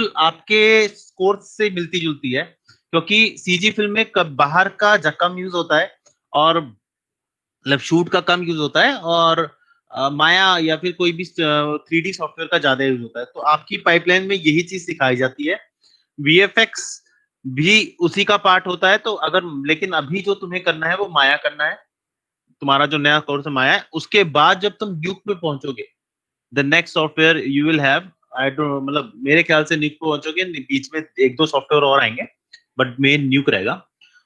बिल्कुल आपके कोर्स से मिलती जुलती है, क्योंकि सीजी फिल्म में बाहर का कम यूज होता है और मतलब शूट का कम यूज होता है, और माया या फिर कोई भी 3D सॉफ्टवेयर का ज्यादा यूज होता है। तो आपकी पाइपलाइन में यही चीज सिखाई जाती है। वीएफएक्स भी उसी का पार्ट होता है। तो अगर लेकिन अभी जो तुम्हें करना है वो माया करना है, तुम्हारा जो नया कोर्स है माया है। उसके बाद जब तुम न्यूक पे पहुंचोगे, the next software you will have, I don't मतलब मेरे ख्याल से न्यूक पे पहुंचोगे, बीच में एक दो सॉफ्टवेयर और आएंगे, बट मेन न्यूक रहेगा।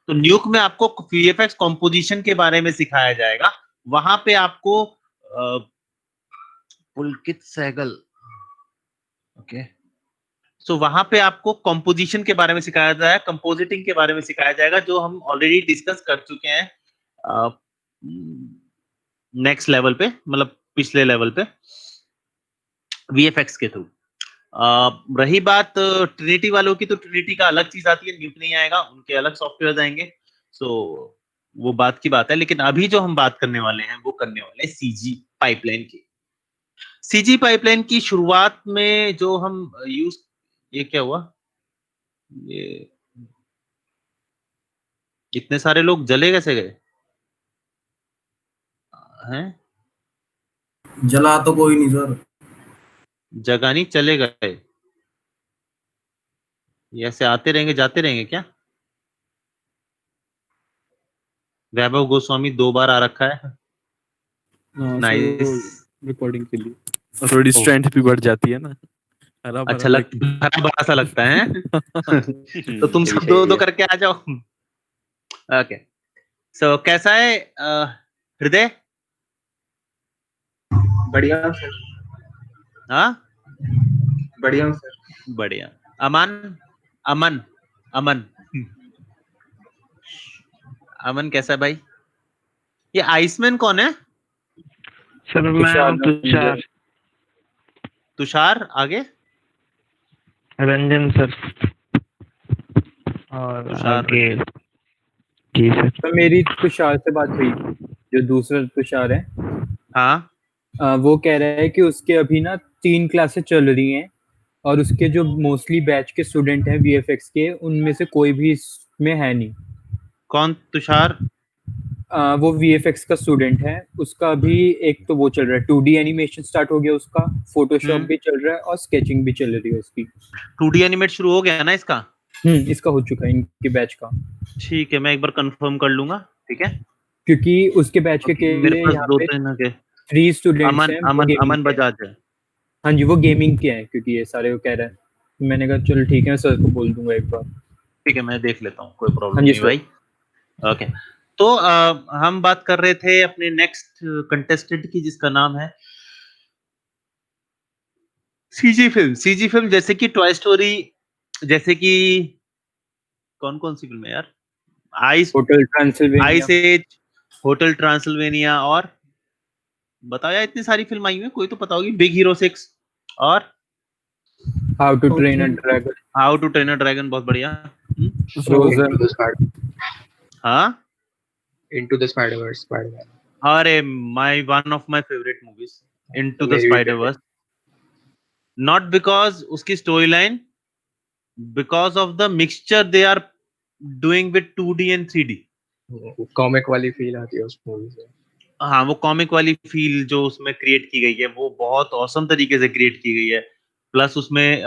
तो न्यूक में आपको वीएफएक्स कॉम्पोजिशन के बारे में सिखाया जाएगा। वहां पे आपको पुलकित सहगल, ओके, सो वहां पे आपको कंपोजिशन के बारे में सिखाया जाएगा, कंपोजिटिंग के बारे में सिखाया जाएगा, जो हम ऑलरेडी डिस्कस कर चुके हैं नेक्स्ट लेवल पे, मतलब पिछले लेवल पे वीएफएक्स के थ्रू। रही बात ट्रिनिटी वालों की, तो ट्रिनिटी का अलग चीज आती है, न्यूक नहीं आएगा, उनके अलग सॉफ्टवेयर आएंगे। सो वो बात की बात है। लेकिन अभी जो हम बात करने वाले हैं वो करने वाले हैं सीजी पाइपलाइन की। सीजी पाइपलाइन की शुरुआत में जो हम यूज, ये क्या हुआ, ये इतने सारे लोग जले कैसे गए हैं? जला तो कोई नहीं सर। जगह नहीं, चले गए। ये ऐसे आते रहेंगे जाते रहेंगे क्या? वैभव गोस्वामी 2 बार आ रखा है। नाइस। रिकॉर्डिंग के लिए थोड़ी स्ट्रेंथ भी बढ़ जाती है ना, हरा भरा अच्छा हरा भरा सा लगता है। तो तुम ये भी सब सही दो दो है। करके आ जाओ। ओके, सो कैसा है हृदय? बढ़िया सर। हाँ, बढ़िया सर। बढ़िया। अमन, अमन, अमन, अमन कैसा है भाई? ये आइसमैन कौन है? सर मैं हूँ तुषार। तुषार, आगे? रंजन सर। और तुषार आगे रंजन। जी सर। तो मेरी तुषार से बात हुई, जो दूसरा तुषार है, हाँ, वो कह रहा है कि उसके अभी ना 3 क्लासेस चल रही हैं और उसके जो मोस्टली बैच के स्टूडेंट हैं वीएफएक्स के, उनमें से कोई भी इसमें है नहीं। कौन तुषार? वो वीएफएक्स का स्टूडेंट है। उसका अभी एक तो वो चल रहा है 2D एनिमेशन स्टार्ट हो गया उसका, फोटोशॉप भी चल रहा है और स्केचिंग भी चल रही है उसकी। 2D एनिमेट शुरू हो गया ना इसका? इसका हो चुका है, इनके बैच का। ठीक है, मैं एक बार कंफर्म कर लूंगा। ठीक है, क्योंकि उसके बैच के मेरे अकेले पास यहाँ 2 पे तीन के 3 स्टूडेंट्स अमन, हैं, वो अमन, गेमिंग अमन के हैं। बजाज है। हाँ जी, वो गेमिंग के हैं, क्योंकि ये सारे वो कह रहे हैं। मैंने कहा चलो ठीक है, सर को बोल दूंगा एक बार। ठीक है, मैं देख लेता हूँ, कोई प्रॉब्लम हाँ जी नहीं भाई। ओके, तो हम बात कर रहे थे अपने नेक्स्ट कंटेस्टेंट की, जिसका नाम है सीजी फिल्म। सीजी फिल्म जैसे कि टॉय स्टोरी, जैसे कि कौन कौन सी फिल्म है यार, ice, hotel Transylvania, ice age, hotel Transylvania, और बताओ यार, इतनी सारी फिल्म आई हुई है, कोई तो पता होगी। बिग हीरो 6 और how to train a dragon, how to train a dragon, बहुत बढ़िया। फ्रोजन। Into the Spider- हाँ, Into the Spider-Verse, Spider-Man। अरे my one of my favourite movies, into the मेरी भी spider favorite। Verse. Not because उसकी story line, because of the mixture they are doing with 2D and 3D। Comic वाली feel आती है उस movie से। हाँ, वो कॉमिक वाली फील जो उसमें क्रिएट की गई है, वो बहुत औसम तरीके से क्रिएट की गई है। प्लस उसमें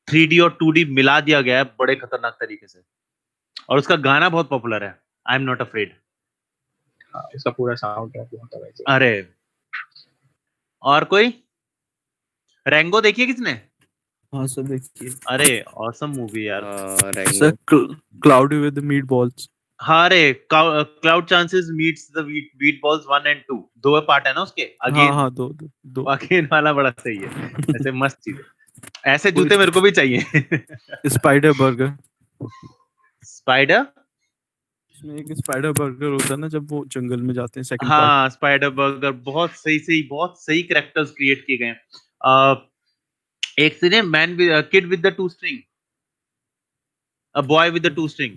3D और 2D मिला दिया गया है बड़े खतरनाक तरीके से, और उसका गाना बहुत पॉपुलर है, आई एम नॉट अफ्रेड। हाँ, इसका पूरा साउंड ट्रैक होता है। अरे, और कोई? रेंगो देखिए किसने? हाँ सर देखिए अरे ऑसम मूवी यार। Sir, cloudy with meat balls. हाँ, अरे cloud chances meets the beat balls 1 and 2, 2 part है ना उसके। अगेन, हाँ दो अगेन वाला बड़ा सही है। ऐसे मस्त चीज है, ऐसे जूते मेरे को भी चाहिए। Spider burger. स्पाइडर, उसमें एक स्पाइडर बर्गर होता है ना, जब वो जंगल में जाते हैं, सेकंड पार्ट। हाँ स्पाइडर बर्गर, बहुत सही कैरेक्टर्स क्रिएट किए गए हैं। एक scene man kid with the 2 string, a boy with the 2 string.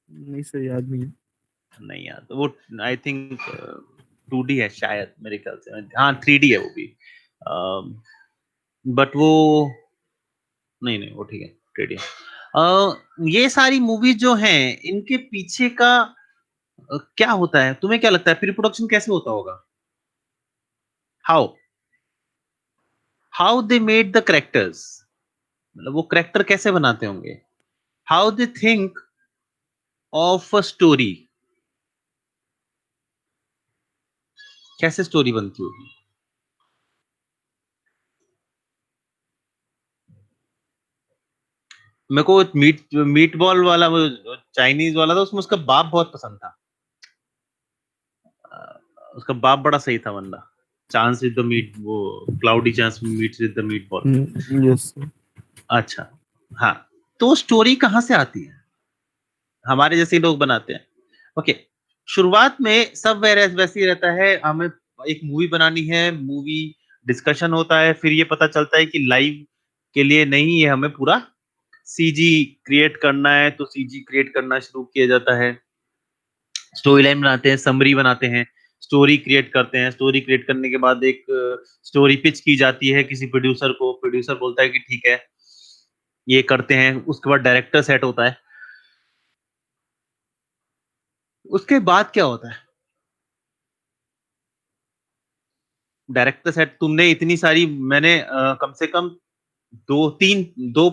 नहीं सर, याद नहीं है। नहीं यार, तो वो आई थिंक 2D है शायद, मेरे ख्याल से। हाँ 3D है वो भी, बट वो नहीं नहीं वो ठीक है, टेडियम। ये सारी मूवीज जो हैं इनके पीछे का क्या होता है, तुम्हें क्या लगता है प्री प्रोडक्शन कैसे होता होगा? How how they made the characters, मतलब वो करेक्टर कैसे बनाते होंगे? How they think of a story, कैसे स्टोरी बनती होगी? मेरे को मीट बॉल वाला वो चाइनीज वाला था, उसमें उसका बाप बहुत पसंद था। उसका बाप बड़ा सही था बंदा। चांस विद द मीट, वो cloudy chance meets with the meat ball. Yes. अच्छा, हाँ, तो स्टोरी कहाँ से आती है? हमारे जैसे लोग बनाते हैं। ओके, शुरुआत में सब वैसे ही रहता है, हमें एक मूवी बनानी है, मूवी डिस्कशन होता है, फिर ये पता चलता है कि लाइव के लिए नहीं है, हमें पूरा सीजी क्रिएट करना है, तो सीजी क्रिएट करना शुरू किया जाता है। स्टोरी लाइन बनाते हैं, समरी बनाते हैं, स्टोरी क्रिएट करते हैं, स्टोरी क्रिएट करने के बाद एक स्टोरी पिच की जाती है किसी प्रोड्यूसर को, प्रोड्यूसर बोलता है कि ठीक है ये करते हैं, उसके बाद डायरेक्टर सेट होता है। उसके बाद क्या होता है? डायरेक्टर सेट, तुमने इतनी सारी, मैंने कम से कम दो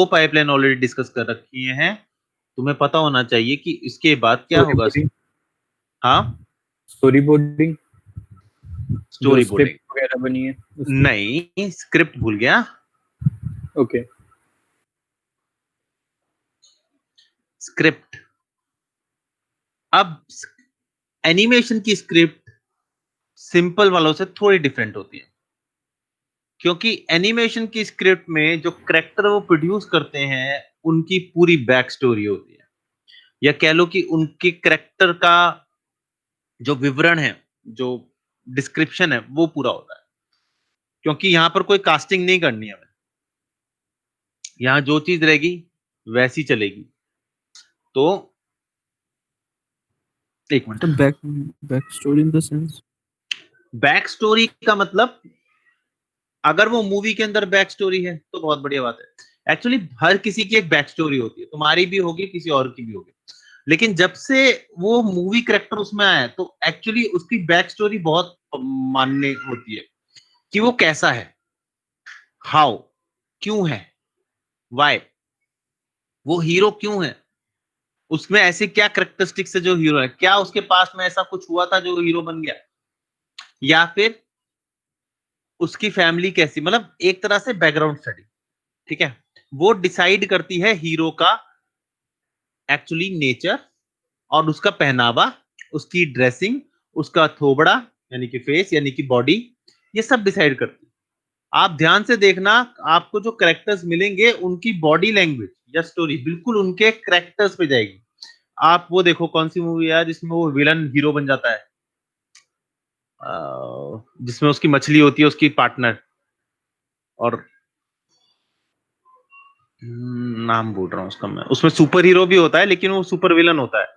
पाइपलाइन ऑलरेडी डिस्कस कर रखी हैं, तुम्हें पता होना चाहिए कि इसके बाद क्या होगा। हाँ, स्टोरी बोर्डिंग, स्टोरी जो बोर्डिंग स्क्रिप्ट वगैरह बनी है उसकी। नहीं, स्क्रिप्ट भूल गया। ओके, स्क्रिप्ट, अब एनिमेशन की स्क्रिप्ट सिंपल वालों से थोड़ी डिफरेंट होती है, क्योंकि एनिमेशन की स्क्रिप्ट में जो करेक्टर वो प्रोड्यूस करते हैं उनकी पूरी बैक स्टोरी होती है, या कह लो कि उनके करेक्टर का जो विवरण है, जो डिस्क्रिप्शन है, वो पूरा होता है। क्योंकि यहां पर कोई कास्टिंग नहीं करनी है हमें, यहां जो चीज रहेगी वैसी चलेगी। तो एक मिनट, तो back story in the sense, back story का मतलब, अगर वो मूवी के अंदर बैक स्टोरी है तो बहुत बढ़िया बात है। एक्चुअली हर किसी की एक बैक स्टोरी होती है, तुम्हारी भी होगी, किसी और की भी होगी, लेकिन जब से वो मूवी करेक्टर उसमें आया है, तो एक्चुअली उसकी बैक स्टोरी बहुत मानने होती है कि वो कैसा है, हाउ, क्यों है, वाई, वो हीरो क्यों है, उसमें ऐसे क्या करेक्टरिस्टिक्स है जो हीरो है, क्या उसके पास में ऐसा कुछ हुआ था जो हीरो बन गया, या फिर उसकी फैमिली कैसी, मतलब एक तरह से बैकग्राउंड स्टडी। ठीक है, वो डिसाइड करती है हीरो का एक्चुअली नेचर, और उसका पहनावा, उसकी ड्रेसिंग, उसका थोबड़ा यानी कि फेस यानी कि बॉडी, ये सब डिसाइड करती है। आप ध्यान से देखना, आपको जो करेक्टर्स मिलेंगे उनकी बॉडी लैंग्वेज या स्टोरी बिल्कुल उनके करेक्टर्स पे जाएगी। आप वो देखो कौन सी मूवी है जिसमें वो विलन हीरो बन जाता है, जिसमें उसकी मछली होती है, उसकी पार्टनर, और नाम भूल रहा हूँ उसका मैं, उसमें सुपर हीरो भी होता है लेकिन वो सुपर विलन होता है,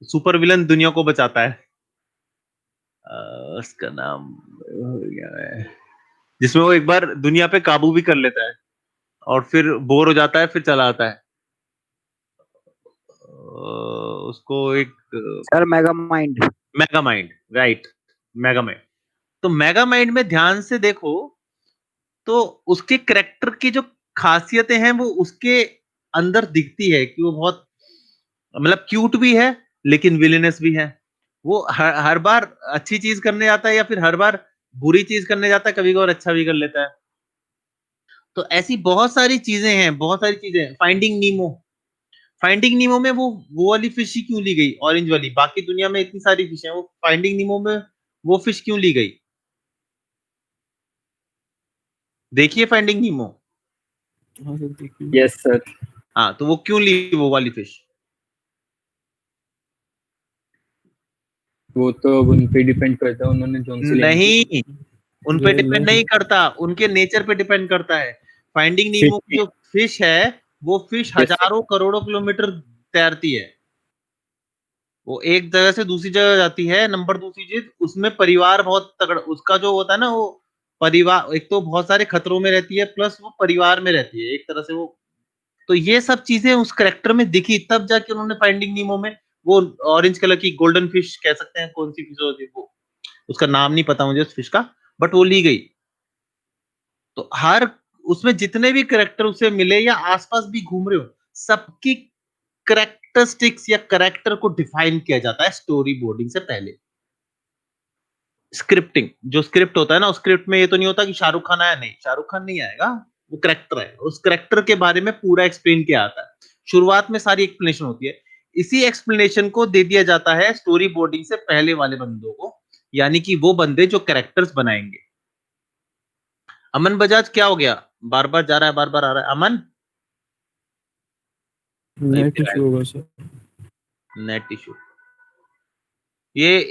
सुपर विलन दुनिया को बचाता है। उसका नाम क्या है, जिसमें वो एक बार दुनिया पे काबू भी कर लेता है और फिर बोर हो जाता है, फिर चला आता है। उसको एक sir mega mind. Mega mind, right, mega mind. तो मेगा माइंड में ध्यान से देखो तो उसके करेक्टर की जो खासियतें हैं वो उसके अंदर दिखती है कि वो बहुत, मतलब क्यूट भी है लेकिन विलेनस भी है। वो हर बार अच्छी चीज करने जाता है या फिर हर बार बुरी चीज करने जाता है, कभी कभार अच्छा भी कर लेता है। तो ऐसी बहुत सारी चीजें हैं, बहुत सारी चीजें। फाइंडिंग नीमो, फाइंडिंग नीमो में वो वाली फिश ही क्यों ली गई, ऑरेंज वाली? बाकी दुनिया में इतनी सारी फिश हैं, वो फाइंडिंग नीमो में वो फिश क्यों ली गई? देखिए फाइंडिंग नीमो। हाँ सर देखिए। Yes sir. हाँ, तो वो क्यों ली वो वाली फिश? वो तो अब उन पे डिपेंड करता है, उन्होंने जोन से लेनी थी। नहीं, उन पे डिपेंड नहीं करता, उनके नेचर पे डिपेंड करता है। फाइंडिंग नीमो की जो फिश है, वो फिश हजारों करोड़ों किलोमीटर तैरती है, वो एक जगह से दूसरी जगह जाती है। नंबर दूसरी चीज, उसमें परिवार बहुत तगड़ा, उसका जो होता है ना, वो परिवार, एक तो बहुत सारे खतरों में रहती है, प्लस वो परिवार में रहती है एक तरह से वो। तो ये सब चीजें उस कैरेक्टर में दिखी, तब जाके उन्होंने फाइंडिंग नीमो में वो ऑरेंज कलर की गोल्डन फिश कह सकते हैं, कौन सी फिश होती है वो, उसका नाम नहीं पता मुझे उस फिश का, बट वो ली गई। तो हर उसमें जितने भी कैरेक्टर उसे मिले या आसपास भी घूम रहे हो, सबकी कैरेक्टरिस्टिक्स या कैरेक्टर को डिफाइन किया जाता है स्टोरी बोर्डिंग से पहले। स्क्रिप्टिंग, जो स्क्रिप्ट होता है ना, उस स्क्रिप्ट में ये तो नहीं होता कि शाहरुख खान आया, नहीं शाहरुख खान नहीं आएगा, वो कैरेक्टर है, उस कैरेक्टर के बारे में पूरा एक्सप्लेन किया आता है। शुरुआत में सारी एक्सप्लेनेशन होती है, इसी एक्सप्लेनेशन को दे दिया जाता है स्टोरी बोर्डिंग से पहले वाले बंदों को, यानी कि वो बंदे जो कैरेक्टर्स बनाएंगे। अमन बजाज क्या हो गया, बार बार जा रहा है, बार बार आ रहा है अमन? नेट इशू होगा सर। Net issue. ये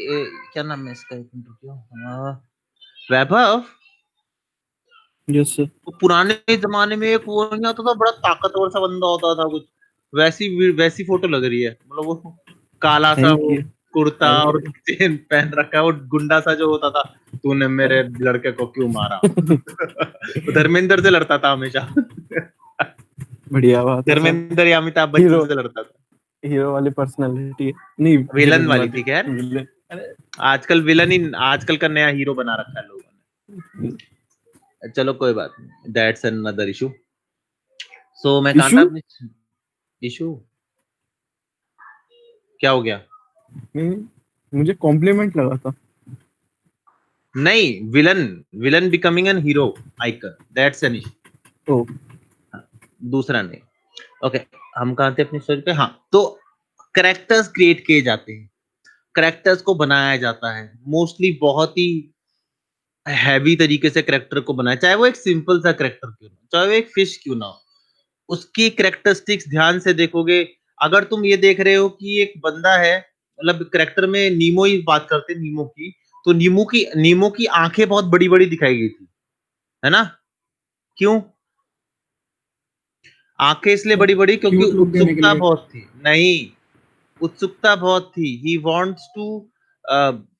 क्या नाम है इसका, एक मिनट रुकियो। वैभव, यस सर। वो पुराने जमाने में एक वो नहीं आता था, बड़ा ताकतवर सा बंदा होता था कुछ, वैसी फोटो लग रही है, मतलब वो काला सा वो कुर्ता और चेन पहन रखा है, वो गुंडा सा जो होता था, तूने मेरे लड़के को क्यों मारा। वो धर्मेंद्र से लड़ता था हमेशा। बढ़िया बात है सर। धर्मेंद्र या अमिताभ बच्चन से लड़ता था। हीरो वाली पर्सनालिटी नहीं, विलन वाली थी खैर, विलन। आजकल विलन ही आजकल का नया हीरो बना रखा है लोगों ने। चलो कोई बात नहीं, दैट्स अनदर इशू। सो मैं कहा था इशू क्या हो गया? मुझे कॉम्प्लीमेंट लगा था। नहीं, villain becoming an hero icon, that's an issue. ओ दूसरा नहीं। ओके, हम कहाँ थे अपनी स्टोरी पे? हाँ, तो कैरेक्टर्स क्रिएट किए जाते हैं, कैरेक्टर्स को बनाया जाता है, मोस्टली बहुत ही हैवी तरीके से कैरेक्टर को बनाया, चाहे वो एक सिंपल सा कैरेक्टर क्यों ना, चाहे वो एक फिश क्यों ना हो, उसकी कैरेक्टरिस्टिक्स ध्यान से देखोगे। अगर तुम ये देख रहे हो कि एक बंदा है, मतलब कैरेक्टर में नीमो ही बात करते हैं, नीमो की, तो नीमो की आंखें बहुत बड़ी बड़ी दिखाई गई थी, है ना? क्यों आंखें इसलिए बड़ी बड़ी? क्योंकि उत्सुकता बहुत थी। नहीं, उत्सुकता बहुत थी। ही वांट्स टू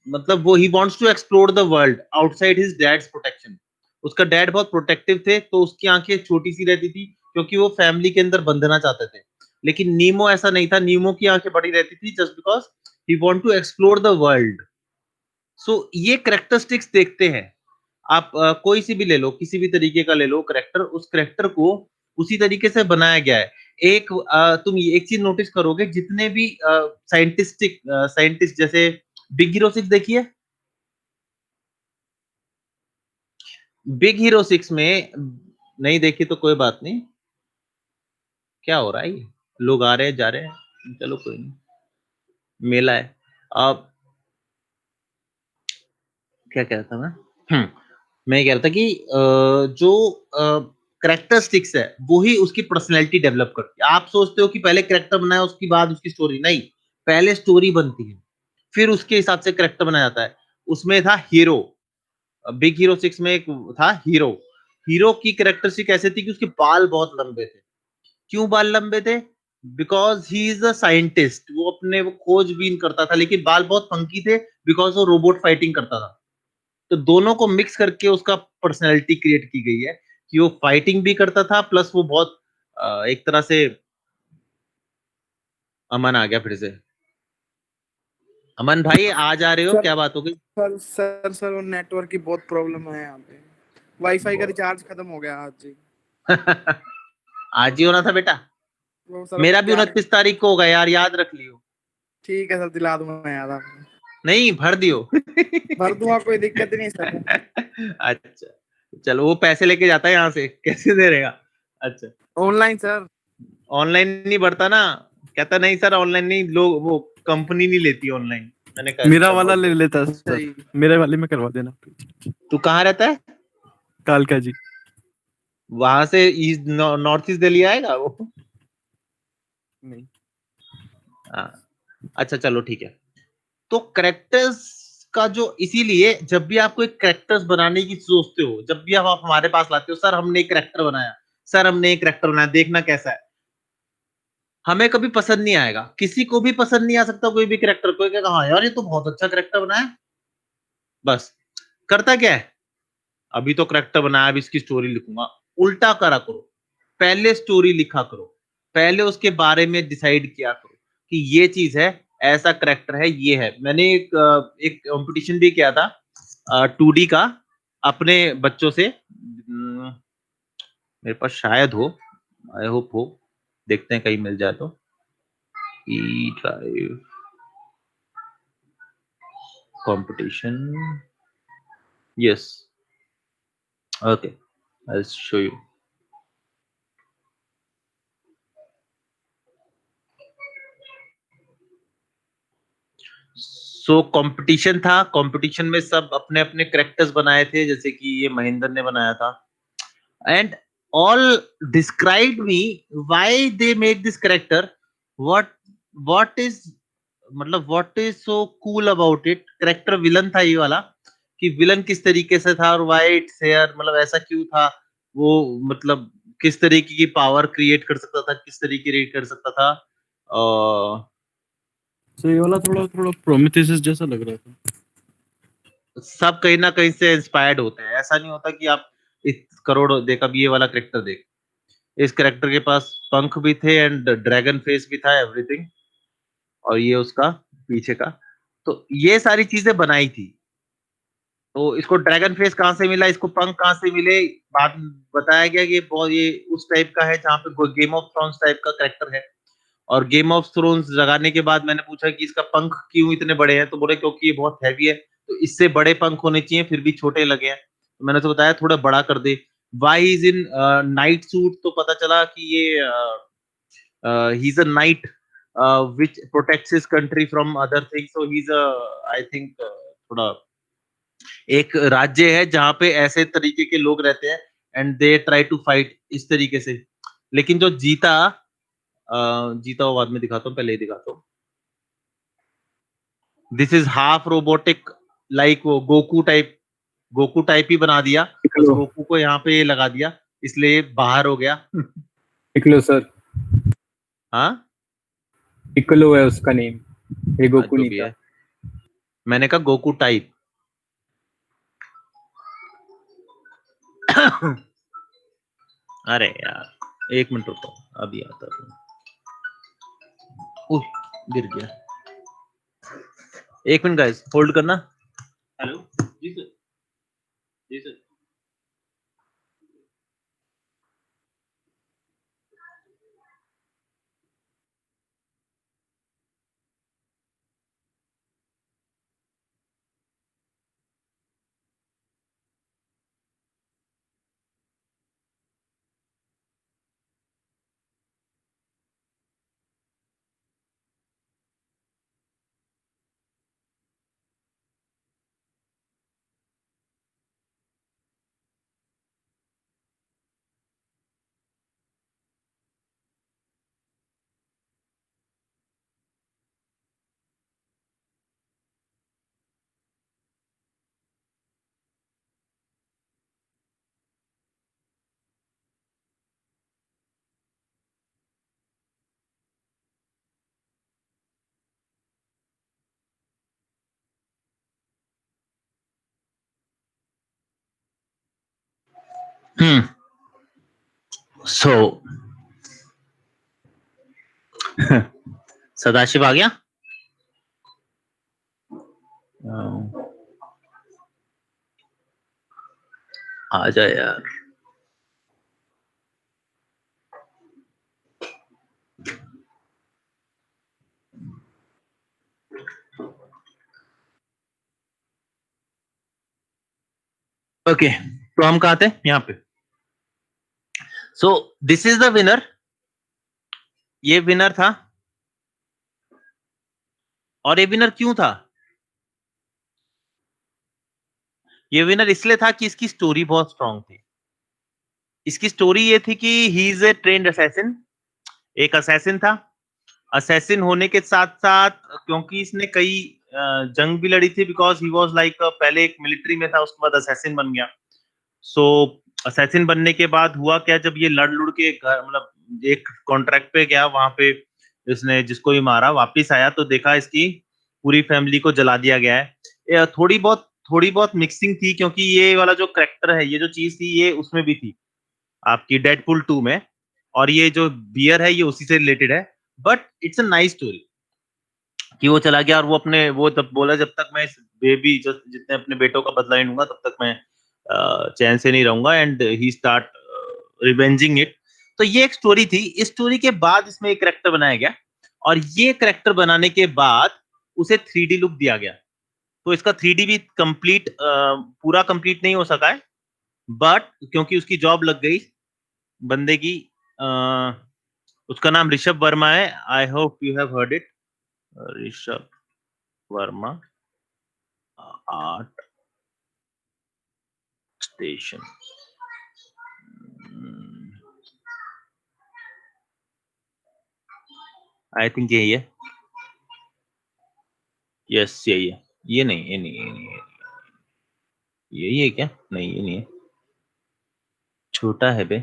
मतलब वो ही wants to explore the world outside his dad's protection. उसका डैड बहुत प्रोटेक्टिव थे, तो उसकी आंखें छोटी सी रहती थी, क्योंकि वो फैमिली के अंदर बंधना चाहते थे। लेकिन नीमो ऐसा नहीं था, नीमो की आंखें बड़ी रहती थी just because he want to explore the world. So ये कैरेक्टरिस्टिक्स देखते हैं आप, कोई सी भी ले लो, किसी भी तरीके का ले लो कैरेक्टर, उस कैरेक्टर को उसी तरीके से बनाया गया है। एक तुम एक चीज नोटिस करोगे, जितने भी साइंटिस्ट जैसे बिग हीरो 6 देखिए, बिग हीरो 6 में नहीं देखी तो कोई बात नहीं, क्या हो रहा है, ये लोग आ रहे हैं जा रहे हैं, चलो कोई नहीं, मेला है। अब क्या कह रहा था मैं कह रहा था कि जो कैरेक्टरिस्टिक्स है वो ही उसकी पर्सनैलिटी डेवलप करती है। आप सोचते हो कि पहले कैरेक्टर बनाया उसके बाद उसकी स्टोरी, नहीं, पहले स्टोरी बनती है, फिर उसके हिसाब से कैरेक्टर बनाया जाता है। उसमें था हीरो, बिग हीरो 6 में एक था हीरो। हीरो की कैरेक्टरिस्टिक ऐसे थी कि उसके बाल बहुत लंबे थे। क्यों बाल लंबे थे? Because he is a scientist, वो अपने वो खोजबीन करता था, लेकिन बाल बहुत फंकी थे बिकॉज वो रोबोट फाइटिंग करता था। तो दोनों को मिक्स करके उसका पर्सनैलिटी क्रिएट की गई है कि वो फाइटिंग भी करता था, प्लस वो बहुत एक तरह से। अमन आ गया फिर से। अमन भाई आ जा रहे हो, क्या बात हो गई? सर वो नेटवर्क की बहुत प्रॉब्लम है यहाँ पे, वाईफाई का रिचार्ज खत्म हो गया आज ही। आज ही होना था बेटा, मेरा भी 29 तारीख को होगा यार, याद रख लियो। ठीक है सर, दिला दूंगा मैं याद आपको। नहीं, भर दियो। भर दूंगा, कोई दिक्कत नहीं सर। अच्छा चलो, वो पैसे लेके जाता है यहाँ से, कैसे दे रहेगा? अच्छा, ऑनलाइन सर। ऑनलाइन नहीं भरता ना, कहता नहीं सर ऑनलाइन नहीं, लोग वो कंपनी नहीं लेती ऑनलाइन। मैंने कहा मेरा वाला ले लेता सर, मेरे वाले में करवा देना। तू कहाँ रहता है? कालका जी। वहां से नॉर्थ ईस्ट दिल्ली आएगा वो? नहीं। अच्छा चलो ठीक है। तो कैरेक्टर्स का जो, इसीलिए जब भी आपको एक कैरेक्टर्स बनाने की सोचते हो, जब भी आप हमारे पास लाते हो, सर हमने एक कैरेक्टर बनाया, सर हमने एक कैरेक्टर बनाया, देखना कैसा है। हमें कभी पसंद नहीं आएगा, किसी को भी पसंद नहीं आ सकता कोई भी कैरेक्टर। कोई कहेगा हाँ यार ये तो बहुत अच्छा कैरेक्टर बनाया, बस करता क्या है, अभी तो करेक्टर बनाया, अभी इसकी स्टोरी लिखूंगा। उल्टा करा करो, पहले स्टोरी लिखा करो, पहले उसके बारे में डिसाइड किया करो कि ये चीज है, ऐसा करेक्टर है, ये है। मैंने एक कंपटीशन भी किया था 2D का अपने बच्चों से। मेरे पास शायद हो, आई होप हो, देखते हैं कहीं मिल जाए तो। E drive competition, yes, okay, I'll show you. So competition था, कंपटीशन में सब अपने अपने कैरेक्टर्स बनाए थे, जैसे कि ये महेंद्र ने बनाया था, and all describe me why they made this character, what is, मतलब what is so cool about it. Character villain था ये वाला, कि विलन किस तरीके से था और व्हाई इट्स हेयर, मतलब ऐसा क्यों था वो, मतलब किस तरीके की पावर क्रिएट कर सकता था, किस तरीके क्रिएट कर सकता था। तो ये वाला थोड़ा थोड़ा प्रोमेथेउस जैसा लग रहा था। सब कहीं ना कहीं से इंस्पायर्ड होते हैं, ऐसा नहीं होता कि आप करोड़ देख। अब ये वाला कैरेक्टर देख, इस कैरेक्टर के पास पंख भी थे एंड ड्रैगन फेस भी था, एवरीथिंग, और ये उसका पीछे का, तो ये सारी चीजें बनाई थी। तो इसको ड्रैगन फेस कहाँ से मिला, इसको पंख कहाँ से मिले, बाद में बताया गया कि ये उस टाइप का है जहाँ पे गेम ऑफ थ्रोन्स टाइप का कैरेक्टर है। और गेम ऑफ थ्रोन्स जगाने के बाद मैंने पूछा कि इसका पंख क्यों इतने बड़े हैं, तो बोले क्योंकि ये बहुत हैवी है, तो इससे बड़े पंख होने चाहिए, फिर भी छोटे लगे हैं। तो मैंने तो बताया थोड़ा बड़ा कर दे। Why is in knight suit, तो पता चला कि ये he is a knight which protects his country from other things, so he's a, I think थोड़ा एक राज्य है जहाँ पे ऐसे तरीके के लोग रहते हैं and they try to fight इस तरीके से। लेकिन जो जीता, जीता वो बाद में दिखाता हूँ, पहले ही दिखाता हूँ। This is half robotic, like वो गोकू टाइप ही बना दिया, बस गोकू को यहाँ पे लगा दिया, इसलिए बाहर हो गया। पिकलो सर, हाँ पिकलो है उसका नेम, ये गोकू जो नहीं भी था। है, मैंने कहा गोकू टाइप। अरे यार एक मिनट रुको, अभी आता हूँ। उह, गिर गया। एक मिनट गाइस, होल्ड करना। हेलो जी सर, जी सर। सो सदाशिव आ गया। आ जा यार। ओके तो हम कहाँ थे, यहाँ पे। सो दिस इज द विनर, ये विनर था। और ये विनर क्यों था, ये विनर इसलिए था कि इसकी स्टोरी बहुत स्ट्रांग थी। इसकी स्टोरी ये थी कि he is a trained assassin, एक असैसिन था। असैसिन होने के साथ साथ क्योंकि इसने कई जंग भी लड़ी थी, बिकॉज ही वाज लाइक पहले एक मिलिट्री में था, उसके बाद असैसिन बन गया। सो असैसिन बनने के बाद हुआ क्या, जब ये लड़ लुड़ के मतलब एक कॉन्ट्रैक्ट पे गया, वहां पे इसने जिसको भी मारा, वापिस आया तो देखा इसकी पूरी फैमिली को जला दिया गया है। थोड़ी बहुत थोड़ी बहुत मिक्सिंग थी, क्योंकि ये वाला जो करेक्टर है, ये जो चीज थी, ये उसमें भी थी आपकी डेडपुल 2 में, और ये जो बियर है ये उसी से रिलेटेड है। But it's a nice story कि वो चला गया और वो अपने वो तब बोला, जब तक मैं इस बेबी जो जितने अपने बेटों का बदला नहीं लूंगा तब तक मैं चैन से नहीं रहूंगा, एंड ही स्टार्ट रिवेंजिंग इट। तो ये एक स्टोरी थी। इस स्टोरी के बाद इसमें एक करेक्टर बनाया गया, और ये करेक्टर बनाने के बाद उसे 3D लुक दिया गया। तो इसका 3D भी कंप्लीट पूरा कंप्लीट नहीं हो सका है, बट क्योंकि उसकी जॉब लग गई बंदे की, उसका नाम ऋषभ वर्मा है। I hope you have heard it. Rishabh Verma art station. I think यही है। यस यही है। ये नहीं, ये नहीं, ये नहीं, यही है क्या? नहीं, ये नहीं है, छोटा है बे।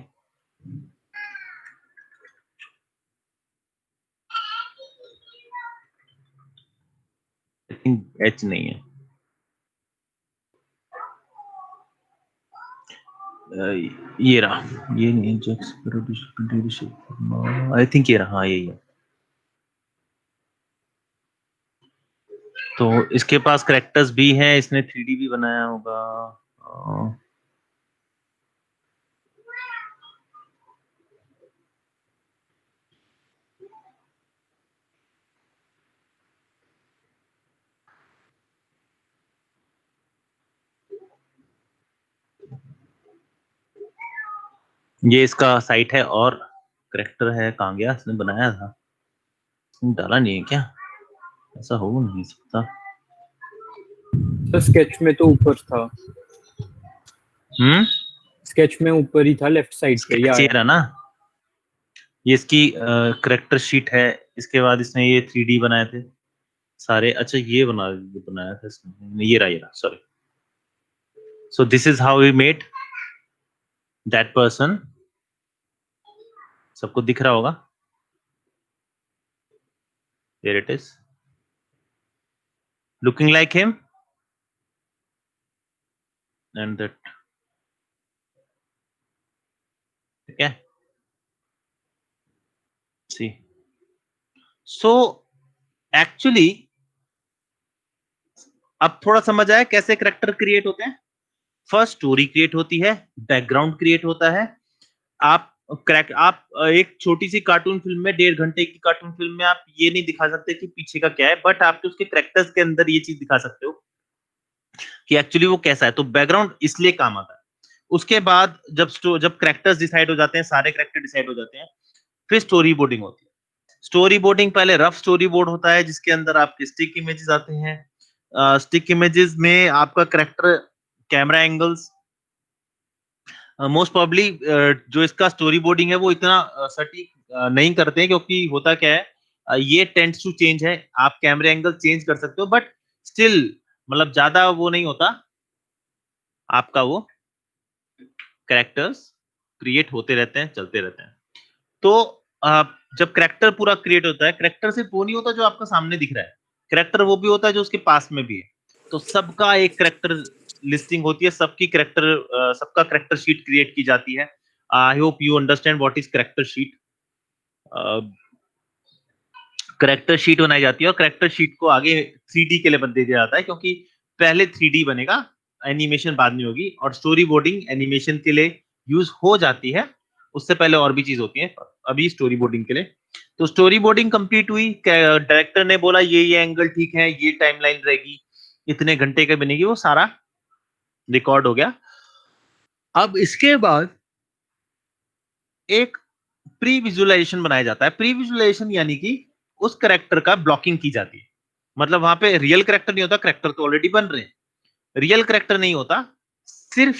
आई थिंक एच नहीं है। ये रहा, ये नहीं है। आई थिंक ये रहा, हाँ यही है। तो इसके पास करेक्टर्स भी हैं, इसने 3D भी बनाया होगा। ये इसका साइट है, और करेक्टर है। कहाँ गया? इसने बनाया था, डाला नहीं है क्या? ऐसा हो नहीं सकता। तो स्केच में तो ऊपर था, स्केच में ऊपर ही था, लेफ्ट साइड पे ही आया। रहा ना, ये इसकी करेक्टर शीट है। इसके बाद इसने ये 3D बनाए थे सारे। अच्छा, ये बनाया था इसने। ये रहा, sorry. So this is how we made that person. सबको दिख रहा होगा। Here it is, looking like him, and that, ठीक है। See, so actually अब थोड़ा समझ आया कैसे करेक्टर क्रिएट होते हैं। फर्स्ट स्टोरी क्रिएट होती है, बैकग्राउंड क्रिएट होता है। आप एक छोटी सी कार्टून फिल्म में, 1.5 घंटे की कार्टून फिल्म में आप ये नहीं दिखा सकते कि पीछे का क्या है, बट आप उसके करेक्टर्स के अंदर ये चीज दिखा सकते हो कि एक्चुअली वो कैसा है। तो बैकग्राउंड इसलिए काम आता है। उसके बाद जब करेक्टर्स डिसाइड हो जाते हैं, सारे करेक्टर डिसाइड हो जाते हैं, फिर स्टोरी बोर्डिंग होती है। स्टोरी बोर्डिंग पहले रफ स्टोरी बोर्ड होता है, जिसके अंदर आपके स्टिक इमेजेस आते हैं। स्टिक इमेजेस में आपका character, camera angles, most probably जो इसका स्टोरी बोर्डिंग है वो इतना सटीक नहीं करते हैं, क्योंकि होता क्या है, ये टेंड्स टू चेंज है। आप कैमरा एंगल चेंज कर सकते हो, बट स्टिल मतलब ज्यादा वो नहीं होता आपका। वो कैरेक्टर्स क्रिएट होते रहते हैं, चलते रहते हैं। तो जब करेक्टर पूरा क्रिएट होता है, करेक्टर सिर्फ वो नहीं होता जो आपका सामने दिख रहा है, करेक्टर वो भी होता है जो उसके पास में भी है। तो सबका एक करेक्टर लिस्टिंग होती है, सबका करेक्टर शीट क्रिएट की जाती है। I hope you understand what is character sheet. Character sheet बनाई जाती है, और करेक्टर शीट को आगे 3D के लिए बन दिया जाता है, क्योंकि पहले 3D बनेगा, एनिमेशन बाद में होगी। और स्टोरी बोर्डिंग एनिमेशन के लिए यूज हो जाती है, उससे पहले और भी चीज होती है, अभी स्टोरी बोर्डिंग के लिए। तो स्टोरी बोर्डिंग कंप्लीट हुई, डायरेक्टर ने बोला ये एंगल ठीक है, ये टाइमलाइन रहेगी, इतने घंटे का बनेगी, वो सारा रिकॉर्ड हो गया। अब इसके बाद एक प्री विजुअलाइजेशन बनाया जाता है। प्री विजुअलाइजेशन यानी कि उस करेक्टर का ब्लॉकिंग की जाती है। मतलब वहां पे रियल करेक्टर नहीं होता, करेक्टर तो ऑलरेडी बन रहे हैं, रियल करेक्टर नहीं होता। सिर्फ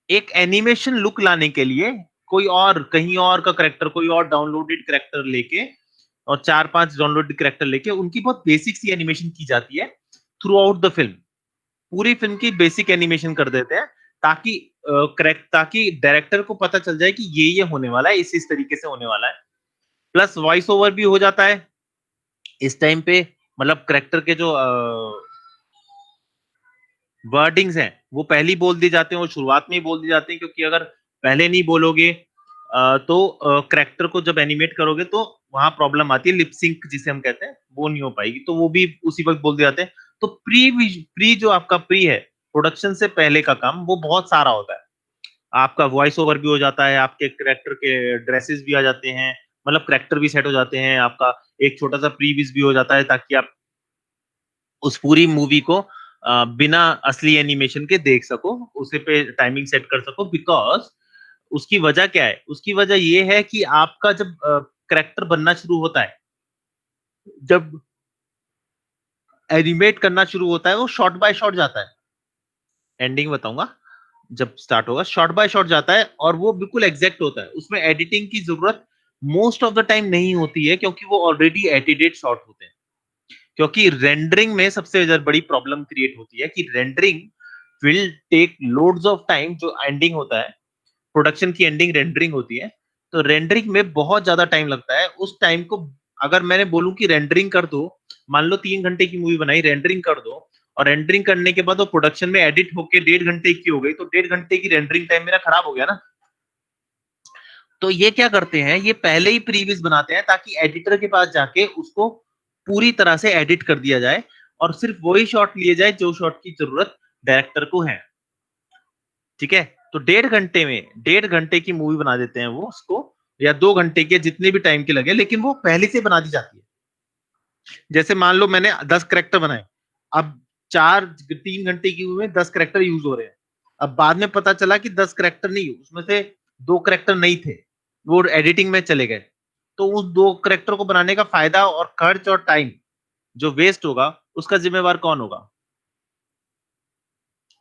एक एनिमेशन लुक लाने के लिए कोई और, कहीं और का करेक्टर, कोई और डाउनलोडेड करेक्टर लेके, और 4-5 डाउनलोडेड करेक्टर लेके उनकी बहुत बेसिक सी एनिमेशन की जाती है थ्रू आउट द फिल्म। पूरी फिल्म की बेसिक एनिमेशन कर देते हैं, ताकि डायरेक्टर को पता चल जाए कि ये होने वाला है, इस तरीके से होने वाला है। प्लस वॉइस ओवर भी हो जाता है इस टाइम पे। मतलब करेक्टर के जो वर्डिंग्स हैं वो पहले ही बोल दिए जाते हैं, वो शुरुआत में ही बोल दिए जाते हैं, क्योंकि अगर पहले नहीं बोलोगे तो करेक्टर को जब एनिमेट करोगे तो वहां प्रॉब्लम आती है, लिप सिंक जिसे हम कहते हैं वो नहीं हो पाएगी, तो वो भी उसी वक्त बोल दिए जाते हैं। तो प्री जो आपका प्री है, प्रोडक्शन से पहले का काम, वो बहुत सारा होता है। आपका वॉइस ओवर भी हो जाता है, आपके करेक्टर के ड्रेसेस भी आ जाते हैं, मतलब करेक्टर भी सेट हो जाते हैं, आपका एक छोटा सा प्रीवियस भी हो जाता है, ताकि आप उस पूरी मूवी को बिना असली एनिमेशन के देख सको, उसे पे टाइमिंग सेट कर सको। बिकॉज उसकी वजह क्या है, उसकी वजह ये है कि आपका जब करेक्टर बनना शुरू होता है, जब एनिमेट करना शुरू होता है, वो शॉट बाय शॉट जाता है, एंडिंग बताऊंगा जब स्टार्ट होगा, शॉट बाय शॉट जाता है और वो बिल्कुल एग्जैक्ट होता है, उसमें एडिटिंग की जरूरत मोस्ट ऑफ द टाइम नहीं होती है, क्योंकि वो ऑलरेडी एडिटेड शॉट होते हैं। क्योंकि रेंडरिंग में सबसे ज्यादा बड़ी प्रॉब्लम क्रिएट होती है कि rendering will take loads of time, जो एंडिंग होता है, प्रोडक्शन की एंडिंग रेंडरिंग होती है, तो रेंडरिंग में बहुत ज्यादा टाइम लगता है। उस टाइम को अगर मैंने बोलूं कि रेंडरिंग कर दो, मान लो 3 घंटे की मूवी बनाई, रेंडरिंग कर दो, और रेंडरिंग करने के बाद वो प्रोडक्शन में एडिट होके 1.5 घंटे की हो गई, तो 1.5 घंटे की रेंडरिंग टाइम मेरा खराब हो गया ना। तो ये क्या करते हैं, ये पहले ही प्रीवियस बनाते हैं ताकि एडिटर के पास जाके उसको पूरी तरह से एडिट कर दिया जाए और सिर्फ वही शॉट लिए जाए जो शॉट की जरूरत डायरेक्टर को है। ठीक है, तो 1.5 घंटे की मूवी बना देते हैं वो उसको, या 2 घंटे के, जितने भी टाइम के लगे, लेकिन वो पहले से बना दी जाती है। जैसे मान लो मैंने 10 करेक्टर बनाए, अब 3 घंटे की मूवी में 10 करेक्टर यूज हो रहे हैं, अब बाद में पता चला कि 10 करेक्टर नहीं, उसमें से 2 करेक्टर नहीं थे, वो एडिटिंग में चले गए, तो उस 2 करेक्टर को बनाने का फायदा और खर्च और टाइम जो वेस्ट होगा, उसका जिम्मेवार कौन होगा?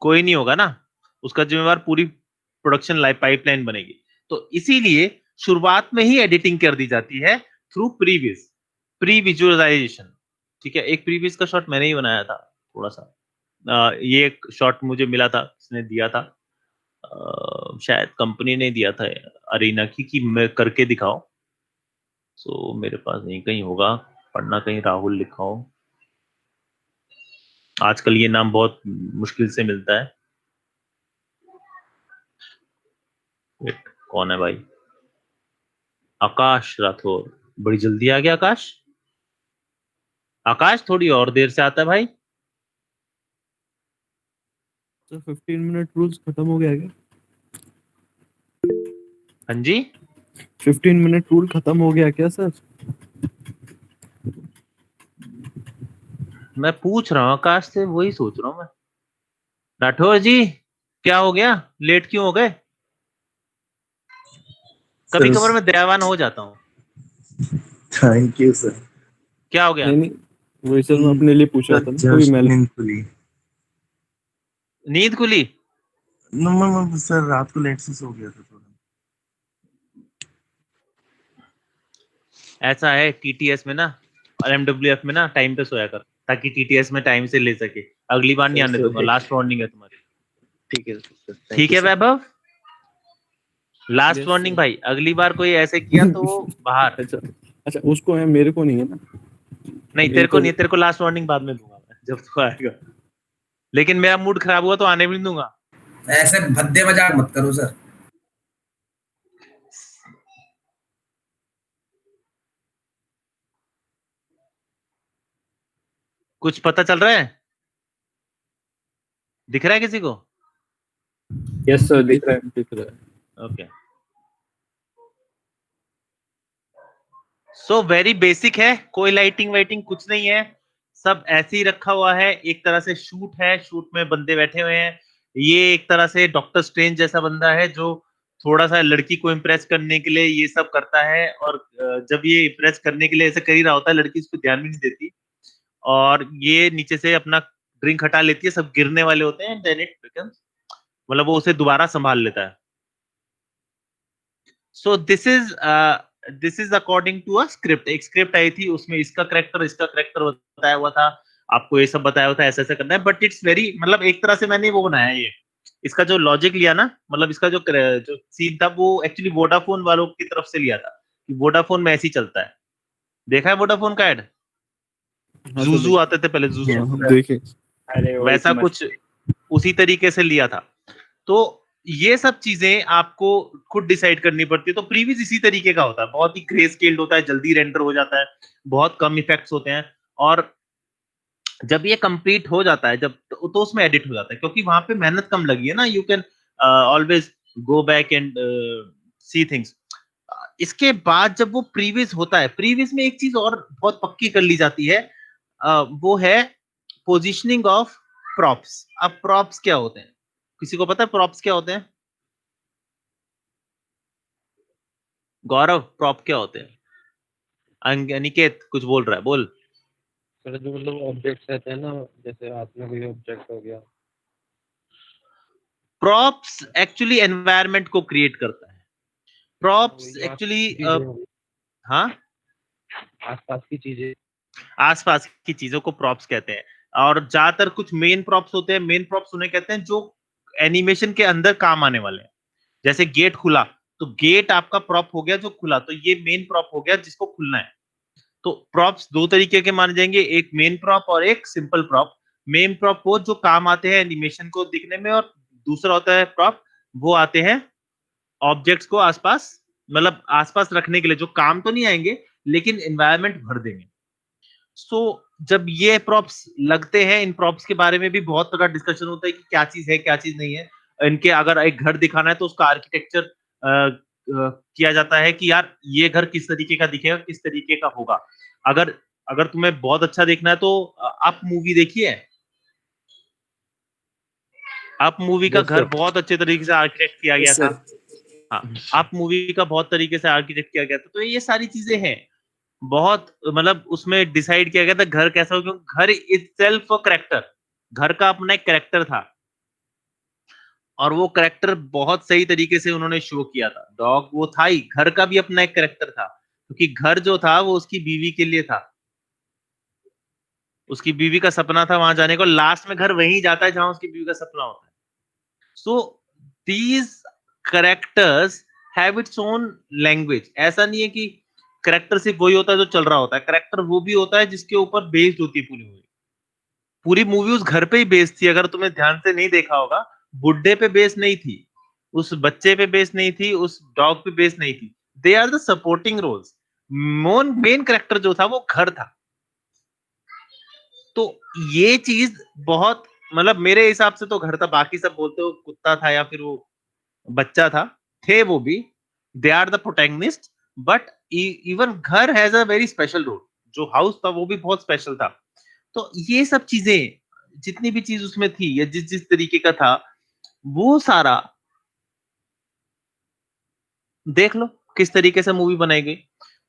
कोई नहीं होगा ना, उसका जिम्मेवार पूरी प्रोडक्शन लाइफ पाइपलाइन बनेगी। तो इसीलिए शुरुआत में ही एडिटिंग कर दी जाती है थ्रू प्री विजुअलाइजेशन। ठीक है, एक प्रीवियस का शॉट मैंने ही बनाया था थोड़ा सा, ये एक शॉट मुझे मिला था, इसने दिया था, शायद कंपनी ने दिया था अरीना की, कि मैं करके दिखाओ, सो मेरे पास नहीं, कहीं होगा, पढ़ना कहीं राहुल लिखा हो, आजकल ये नाम बहुत मुश्किल से मिलता है। वेट, कौन है भाई? आकाश राठौर, बड़ी जल्दी आ गया आकाश। आकाश थोड़ी और देर से आता है भाई। तो 15 मिनट रूल्स खत्म हो गया क्या? हाँ जी, 15 मिनट रूल खत्म हो गया क्या सर? मैं पूछ रहा हूँ आकाश से, वही सोच रहा हूँ मैं। राठौर जी, क्या हो गया, लेट क्यों हो गए? कभी कभार मैं दयावान हो जाता हूँ। Thank you sir. क्या हो गया? नहीं नहीं, वही सर मैं अपने लिए पूछ रहा था ना, कोई मैल नींद खुली। नींद खुली? मैं सर रात को लेट से सो गया था थोड़ा। ऐसा है टीटीएस में ना और एमडब्ल्यूएफ में ना, टाइम पे सोया कर, ताकि टीटीएस में टाइम से ले सके। अगली बार नहीं आने दूंगा, लास्ट वार्निंग है तुम्हारी। ठीक है सर, ठीक है वैभव, लास्ट Yes, वार्निंग sir. भाई, अगली बार कोई ऐसे किया तो वो बाहर। अच्छा अच्छा, उसको है, मेरे को नहीं है ना। नहीं तेरे को नहीं, तेरे को लास्ट वार्निंग बाद में दूंगा मैं, जब तू आएगा। लेकिन मेरा मूड खराब हुआ तो आने भी नहीं दूंगा। ऐसे भद्दे मजाक मत करो सर। कुछ पता चल रहा है? दिख रहा है किसी को? यस सर, दिख रहा है। दिख रहा है। ओके, सो वेरी बेसिक है, कोई लाइटिंग वाइटिंग कुछ नहीं है, सब ऐसे ही रखा हुआ है। एक तरह से शूट है, शूट में बंदे बैठे हुए हैं। ये एक तरह से डॉक्टर स्ट्रेंज जैसा बंदा है जो थोड़ा सा लड़की को इम्प्रेस करने के लिए ये सब करता है, और जब ये इम्प्रेस करने के लिए ऐसे कर ही रहा होता है, लड़की इस पर ध्यान भी नहीं देती, और ये नीचे से अपना ड्रिंक हटा लेती है, सब गिरने वाले होते हैं, देन इट बिकम्स, मतलब वो उसे दोबारा संभाल लेता है। So this is according to a script. एक स्क्रिप्ट आई थी, उसमें इसका करेक्टर बताया हुआ था, आपको ये सब बताया हुआ था, ऐसा ऐसा करना है, बट इट्स वेरी, मतलब एक तरह से मैंने वो बनाया है, ये इसका जो लॉजिक लिया ना, मतलब इसका जो सीन था, वो एक्चुअली वोडाफोन वालों की तरफ से लिया था, कि वोडाफोन में ऐसे ही चलता है। देखा है वोडाफोन का एड? हाँ, तो जूजू आते थे पहले, जूजू, हाँ, देखे। अरे वही वैसा समझ- कुछ उसी तरीके से लिया था। तो ये सब चीजें आपको खुद डिसाइड करनी पड़ती है। तो प्रीवियस इसी तरीके का होता है, बहुत ही ग्रे स्केल्ड होता है, जल्दी रेंडर हो जाता है, बहुत कम इफेक्ट्स होते हैं, और जब ये कंप्लीट हो जाता है, जब तो उसमें एडिट हो जाता है, क्योंकि वहां पे मेहनत कम लगी है ना। You can always go back and see things. इसके बाद जब वो प्रीवियस होता है, प्रीवियस में एक चीज और बहुत पक्की कर ली जाती है, वो है पोजीशनिंग ऑफ प्रॉप्स। अब प्रॉप्स क्या होते हैं, किसी को पता है प्रॉप्स क्या होते हैं? गौरव, प्रॉप क्या होते हैं? अनिकेत कुछ बोल रहा है, बोल। सर जो मतलब ऑब्जेक्ट्स रहते हैं ना, जैसे हाथ में कोई ऑब्जेक्ट हो गया। प्रॉप्स एक्चुअली एनवायरनमेंट को क्रिएट करता है। प्रॉप्स वही एक्चुअली चीजें, हाँ, आसपास की चीजें। आसपास की चीजों को प्रॉप्स कहते हैं। और ज्यादातर कुछ मेन प्रॉप्स होते हैं, मेन प्रॉप्स उन्हें कहते हैं जो एनिमेशन के अंदर काम आने वाले हैं। जैसे गेट खुला, तो गेट आपका प्रॉप हो गया जो खुला, तो ये मेन प्रॉप हो गया जिसको खुलना है। तो प्रॉप्स दो तरीके के माने जाएंगे, एक मेन प्रॉप और एक सिंपल प्रॉप। मेन प्रॉप वो जो काम आते हैं एनिमेशन को दिखने में, और दूसरा होता है प्रॉप, वो आते हैं ऑब्जेक्ट्स को आसपास, मतलब आसपास रखने के लिए, जो काम तो नहीं आएंगे लेकिन एनवायरनमेंट भर देंगे। सो जब ये प्रॉप्स लगते हैं, इन प्रॉप्स के बारे में भी बहुत तरह डिस्कशन होता है कि क्या चीज है क्या चीज नहीं है। इनके अगर एक घर दिखाना है तो उसका आर्किटेक्चर किया जाता है कि यार ये घर किस तरीके का दिखेगा, किस तरीके का होगा। अगर अगर तुम्हें बहुत अच्छा देखना है तो अप मूवी देखिए। अप मूवी का Yes, घर sir. बहुत अच्छे तरीके से आर्किटेक्ट किया गया Yes, था। sir. हाँ, अप मूवी का बहुत तरीके से आर्किटेक्ट किया गया था। तो ये सारी चीजें हैं, बहुत मतलब उसमें डिसाइड किया गया था घर कैसा हो, क्योंकि घर इटसेल्फ अ कैरेक्टर, घर का अपना एक कैरेक्टर था, और वो कैरेक्टर बहुत सही तरीके से उन्होंने शो किया था। डॉग वो था ही, घर का भी अपना एक कैरेक्टर था, क्योंकि घर जो था वो उसकी बीवी के लिए था, उसकी बीवी का सपना था वहां जाने को। लास्ट में घर वहीं जाता है जहां उसकी बीवी का सपना होता है। So these characters have its own language. ऐसा नहीं है कि कैरेक्टर सिर्फ वही होता है जो चल रहा होता है, कैरेक्टर वो भी होता है जिसके ऊपर बेस्ड होती है पूरी मूवी। पूरी मूवी उस घर पे ही बेस्ड थी, अगर तुम्हें ध्यान से नहीं देखा होगा। बुड्ढे पे बेस्ड नहीं थी, उस बच्चे पे बेस्ड नहीं थी, उस डॉग पे बेस्ड नहीं थी। They are the supporting roles. Main character जो था वो घर था। तो ये चीज बहुत, मतलब मेरे हिसाब से तो घर था, बाकी सब बोलते हो कुत्ता था या फिर वो बच्चा था, थे वो भी। They are the protagonist, but even घर has a very special role. जो हाउस था वो भी बहुत स्पेशल था। तो ये सब चीजें, जितनी भी चीज उसमें थी या जिस जिस तरीके का था, वो सारा देख लो किस तरीके से मूवी बनाई गई।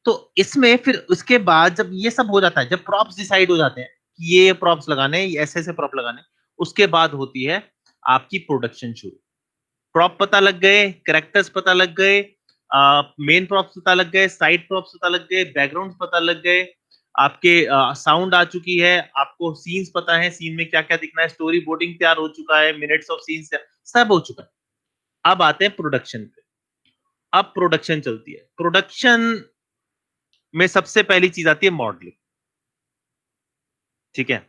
तो इसमें फिर उसके बाद जब ये सब हो जाता है, जब प्रॉप्स डिसाइड हो जाते हैं कि ये प्रॉप्स लगाने, ऐसे ऐसे प्रॉप लगाने, उसके बाद होती है आपकी प्रोडक्शन शुरू। प्रॉप पता लग गए, कैरेक्टर्स पता लग गए, मेन प्रॉप्स पता लग गए, साइड प्रॉप्स पता लग गए, बैकग्राउंड पता लग गए, आपके साउंड आ चुकी है, आपको सीन्स पता है, सीन में क्या क्या दिखना है, स्टोरी बोर्डिंग तैयार हो चुका है, मिनट्स ऑफ सीन्स सब हो चुका है। अब आते हैं प्रोडक्शन पे। अब प्रोडक्शन चलती है। प्रोडक्शन में सबसे पहली चीज आती है मॉडलिंग। ठीक है,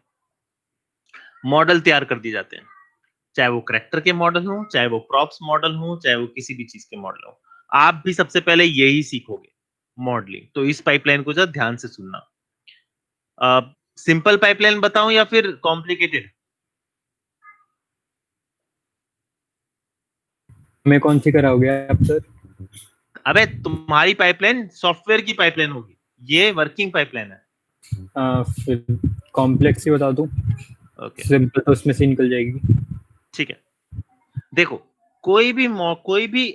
मॉडल तैयार कर दिए जाते हैं, चाहे वो करेक्टर के मॉडल हो, चाहे वो प्रॉप्स मॉडल हो, चाहे वो किसी भी चीज के मॉडल हो। आप भी सबसे पहले यही सीखोगे, मॉडलिंग। तो इस पाइपलाइन को जरा ध्यान से सुनना। सिंपल पाइपलाइन बताऊं या फिर कॉम्प्लिकेटेड? मैं कौन सी कराओगे आप सर? अबे तुम्हारी पाइपलाइन सॉफ्टवेयर की पाइपलाइन होगी, ये वर्किंग पाइपलाइन है। फिर कॉम्प्लेक्स ही बता दूं? ओके, सिंपल तो उसमें से निकल जाएगी। ठीक है। देखो, कोई भी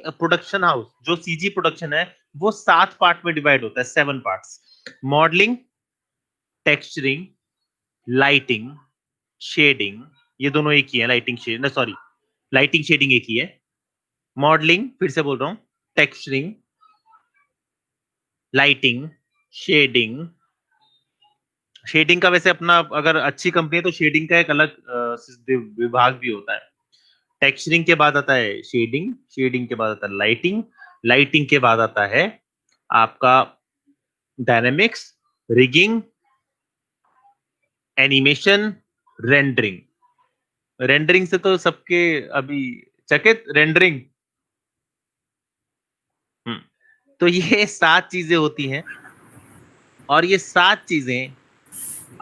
प्रोडक्शन हाउस जो सीजी प्रोडक्शन है, वो 7 पार्ट में डिवाइड होता है, 7 parts. Modelling, texturing, lighting, shading, ये दोनों एक ही है। Lighting shade, sorry, lighting shading एक ही है। मॉडलिंग, फिर से बोल रहा हूं, टेक्सचरिंग, लाइटिंग, शेडिंग। शेडिंग का वैसे अपना, अगर अच्छी कंपनी है तो शेडिंग का एक अलग विभाग भी होता है। टेक्सचरिंग के बाद आता है शेडिंग, शेडिंग के बाद आता है लाइटिंग, लाइटिंग के बाद आता है आपका dynamics, rigging, animation, rendering. Rendering से तो सबके अभी चकित रेंडरिंग। तो ये 7 चीजें होती हैं और ये 7 चीजें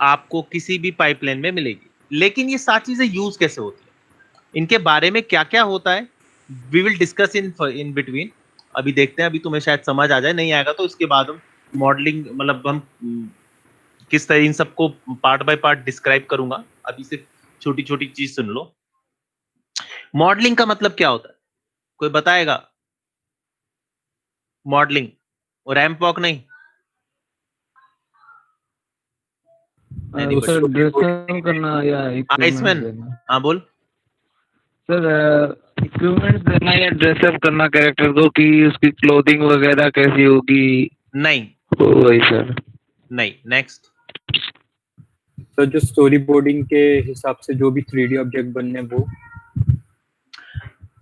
आपको किसी भी पाइपलाइन में मिलेगी। लेकिन ये 7 चीजें यूज कैसे होती है, इनके बारे में क्या क्या होता है, we will discuss in between. अभी देखते हैं, अभी तुम्हें शायद समझ आ जाए, नहीं आएगा तो इसके बाद हम मॉडलिंग मतलब हम किस तरह इन सबको पार्ट बाय पार्ट डिस्क्राइब करूंगा। अभी सिर्फ छोटी छोटी चीज सुन लो। मॉडलिंग का मतलब क्या होता है, कोई बताएगा? मॉडलिंग रैंप वॉक नहीं, सर ड्रेसिंग करना या इक्विपमेंट आइसमैन। देना। हाँ बोल। सर इक्विपमेंट देना या ड्रेसअप करना कैरेक्टर को कि उसकी क्लोथिंग वगैरह कैसी होगी। नहीं वही सर। नहीं, नेक्स्ट। तो जो स्टोरी बोर्डिंग के हिसाब से जो भी 3D ऑब्जेक्ट बनने वो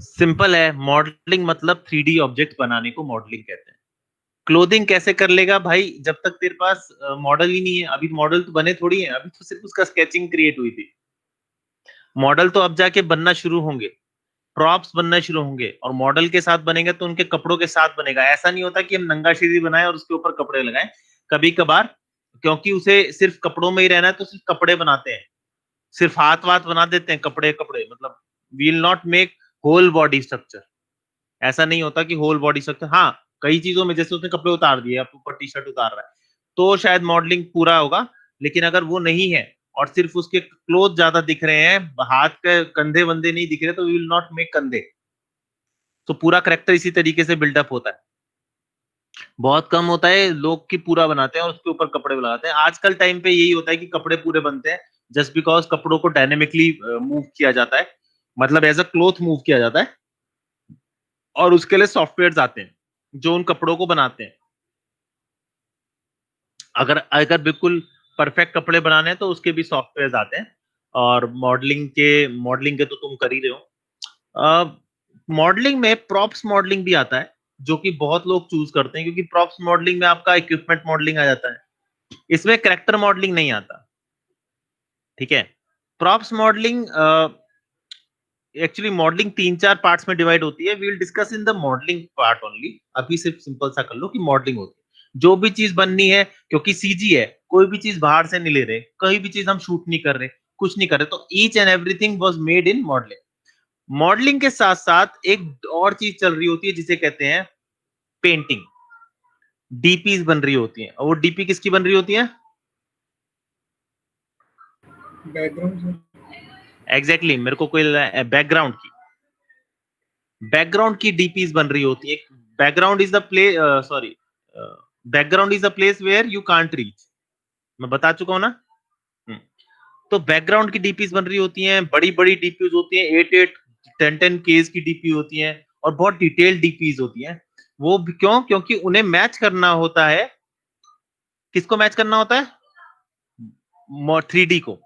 सिंपल है, मॉडलिंग मतलब 3D ऑब्जेक्ट बनाने को मॉडलिंग कहते हैं। क्लोथिंग कैसे कर लेगा भाई, जब तक तेरे पास मॉडल ही नहीं है। अभी मॉडल तो बने थोड़ी है, अभी तो सिर्फ उसका स्केचिंग क्रिएट हुई थी। मॉडल तो अब जाके बनना शुरू होंगे, प्रॉप्स बनना शुरू होंगे, और मॉडल के साथ बनेगा तो उनके कपड़ों के साथ बनेगा। ऐसा नहीं होता कि हम नंगा शीरी बनाए और उसके ऊपर कपड़े लगाएं। कभी कभार क्योंकि उसे सिर्फ कपड़ों में ही रहना है तो सिर्फ कपड़े बनाते हैं, सिर्फ हाथ वाथ बना देते हैं, कपड़े कपड़े मतलब we will not make whole body structure. ऐसा नहीं होता कि होल बॉडी स्ट्रक्चर। हाँ, कई चीजों में जैसे उसने कपड़े उतार दिए, अब ऊपर टी शर्ट उतार रहा है तो शायद मॉडलिंग पूरा होगा। लेकिन अगर वो नहीं है और सिर्फ उसके क्लोथ ज्यादा दिख रहे हैं, हाथ के कंधे वंधे नहीं दिख रहे, तो वी विल नॉट मेक कंधे। तो पूरा करेक्टर इसी तरीके से बिल्डअप होता है। बहुत कम होता है लोग की पूरा बनाते हैं और उसके ऊपर कपड़े लगाते हैं। आजकल टाइम पे यही होता है कि कपड़े पूरे बनते हैं जस्ट बिकॉज कपड़ों को डायनेमिकली मूव किया जाता है, मतलब एज अ क्लोथ मूव किया जाता है, और उसके लिए सॉफ्टवेयर आते हैं जो उन कपड़ों को बनाते हैं। अगर अगर बिल्कुल परफेक्ट कपड़े बनाने हैं तो उसके भी सॉफ्टवेयर आते हैं। और मॉडलिंग के तो तुम कर ही रहे हो। मॉडलिंग में प्रॉप्स मॉडलिंग भी आता है जो कि बहुत लोग चूज करते हैं, क्योंकि प्रॉप्स मॉडलिंग में आपका इक्विपमेंट मॉडलिंग आ जाता है, इसमें करेक्टर मॉडलिंग नहीं आता। ठीक है, props modelling actually modelling 3-4 parts में डिवाइड होती है। We will discuss in the modelling part only. अभी सिर्फ सिंपल सा कर लो कि मॉडलिंग होती है, जो भी चीज बननी है, क्योंकि सीजी है, कोई भी चीज बाहर से नहीं ले रहे, कहीं भी चीज हम शूट नहीं कर रहे, कुछ नहीं कर रहे, तो each and everything was made in modelling. Modelling के साथ साथ एक और चीज चल रही होती है जिसे कहते हैं पेंटिंग। डीपीज बन रही होती हैं, और वो डीपी किसकी बन रही होती है? बैकग्राउंड एग्जैक्टली, मेरे को कोई बैकग्राउंड की, बैकग्राउंड की डीपीज बन रही होती है। Background is the play sorry background is the place where you can't reach. मैं बता चुका हूं ना। तो बैकग्राउंड की डीपीज बन रही होती हैं, बड़ी बड़ी डीपीज होती हैं, 8-8 10-10 केस की डीपी होती हैं, और बहुत डिटेल्ड डीपीज होती हैं। वो क्यों? क्योंकि उन्हें मैच करना होता है, किसको मैच करना होता है? 3D को।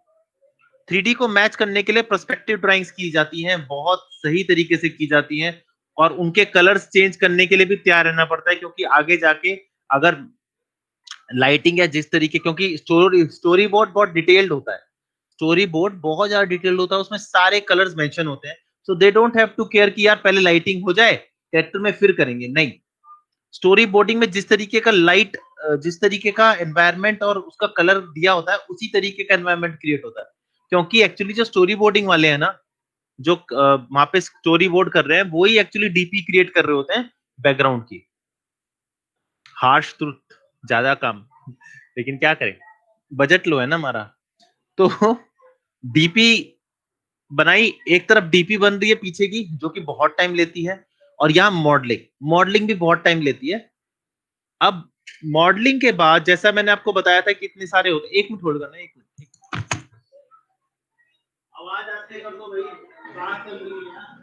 3D को मैच करने के लिए पर्सपेक्टिव ड्राइंग्स की जाती हैं, बहुत सही तरीके से की जाती हैं, और उनके कलर्स चेंज करने के लिए भी तैयार रहना पड़ता है, क्योंकि आगे जाके अगर लाइटिंग या जिस तरीके, क्योंकि स्टोरी बोर्ड बहुत डिटेल्ड होता है, स्टोरी बोर्ड बहुत ज्यादा डिटेल्ड होता है, उसमें सारे कलर्स मेंशन होते हैं। So they don't have to care कि यार पहले लाइटिंग हो जाए कैरेक्टर में फिर करेंगे, नहीं। स्टोरी बोर्डिंग में जिस तरीके का लाइट, जिस तरीके का एनवायरनमेंट और उसका कलर दिया होता है, उसी तरीके का एनवायरनमेंट क्रिएट होता है। क्योंकि एक्चुअली जो स्टोरी बोर्डिंग वाले हैं ना, जो वहां पे स्टोरी बोर्ड कर रहे हैं, वो ही एक्चुअली डीपी क्रिएट कर रहे होते हैं बैकग्राउंड की। हार्श ट्रुथ, ज्यादा काम, लेकिन क्या करें, बजट लो है ना हमारा। तो डीपी बनाई, एक तरफ डीपी बन रही है पीछे की, जो कि बहुत टाइम लेती है, और यहाँ मॉडलिंग मॉडलिंग भी बहुत टाइम लेती है। अब मॉडलिंग के बाद, जैसा मैंने आपको बताया था कि इतने सारे होते, एक मिनट होल्ड करना, एक मिनट, आवाज आते कर दो भाई, बात चल रही है।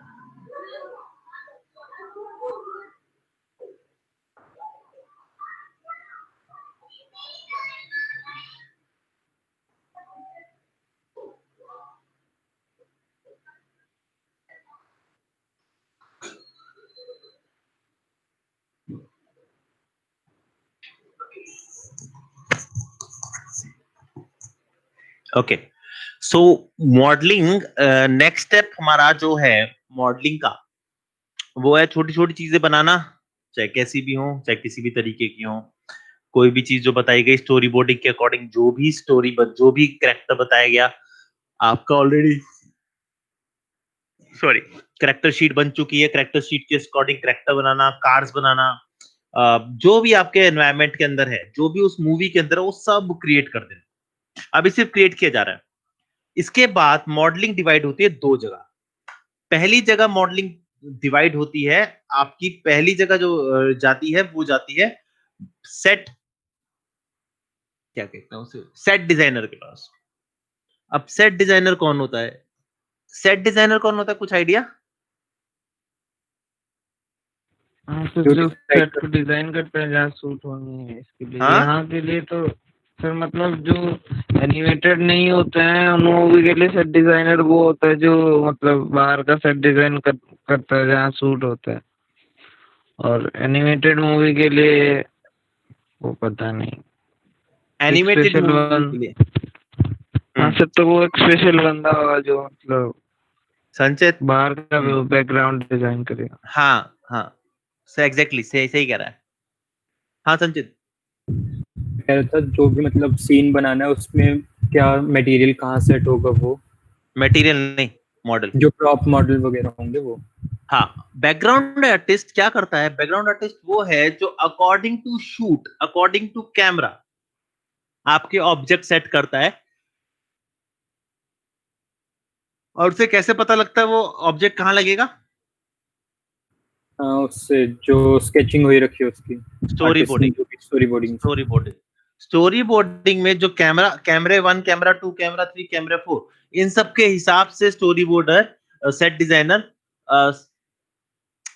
ओके, सो मॉडलिंग, नेक्स्ट स्टेप हमारा जो है मॉडलिंग का, वो है छोटी छोटी चीजें बनाना, चाहे कैसी भी हो, चाहे किसी भी तरीके की हो। कोई भी चीज जो बताई गई स्टोरी बोर्डिंग के अकॉर्डिंग, जो भी कैरेक्टर बताया गया, आपका ऑलरेडी कैरेक्टर शीट बन चुकी है। कैरेक्टर शीट के अकॉर्डिंग कैरेक्टर बनाना, कार्स बनाना, जो भी आपके एनवायरनमेंट के अंदर है, जो भी उस मूवी के अंदर है, वो सब क्रिएट कर देना। अभी सिर्फ क्रिएट किया जा रहा है। इसके बाद मॉडलिंग डिवाइड होती है दो जगह। पहली जगह मॉडलिंग डिवाइड होती है, आपकी पहली जगह जो जाती है वो जाती है सेट, क्या कहते हैं उसे, सेट डिजाइनर के पास। अब सेट डिजाइनर कौन होता है? सेट डिजाइनर कौन होता है, कुछ आइडिया? हाँ सर, जो जो डिसाइड सेट को डिजाइन करते हैं जहाँ शूट होनी है, इसके लिए हाँ? यहाँ के लिए तो सर मतलब जो एनिमेटेड नहीं होते हैं उन मूवी के लिए सेट डिजाइनर वो होता है जो मतलब बाहर का सेट डिजाइन करता है जहाँ शूट होता है, और एनिमेटेड मूवी के लिए वो पता नहीं। एनिमेटेड स्पेशल मूवी के लिए हाँ सर, तो वो एक स्पेशल बंदा होगा जो मतलब संचित, बाहर का बैकग्राउंड डिजाइन करेगा। हाँ हाँ, एग्जैक्टली सही सही कह रहा है। हाँ संचित, कह रहा था जो भी मतलब सीन बनाना है उसमें क्या मटेरियल कहाँ सेट होगा, वो मटेरियल नहीं, मॉडल। जो प्रॉप मॉडल वगैरह होंगे वो। हाँ, बैकग्राउंड आर्टिस्ट क्या करता है? बैकग्राउंड आर्टिस्ट वो है जो according to shoot, according to camera आपके ऑब्जेक्ट सेट करता है। और उसे कैसे पता लगता है वो ऑब्जेक्ट कहाँ लगेगा? उससे जो स्केचिंग हुई रखी है उसकी, story boarding. Story boarding. Story boarding में जो कैमरे 1, कैमरा 2, कैमरा 3, कैमरा 4, इन सब के हिसाब से story border, set designer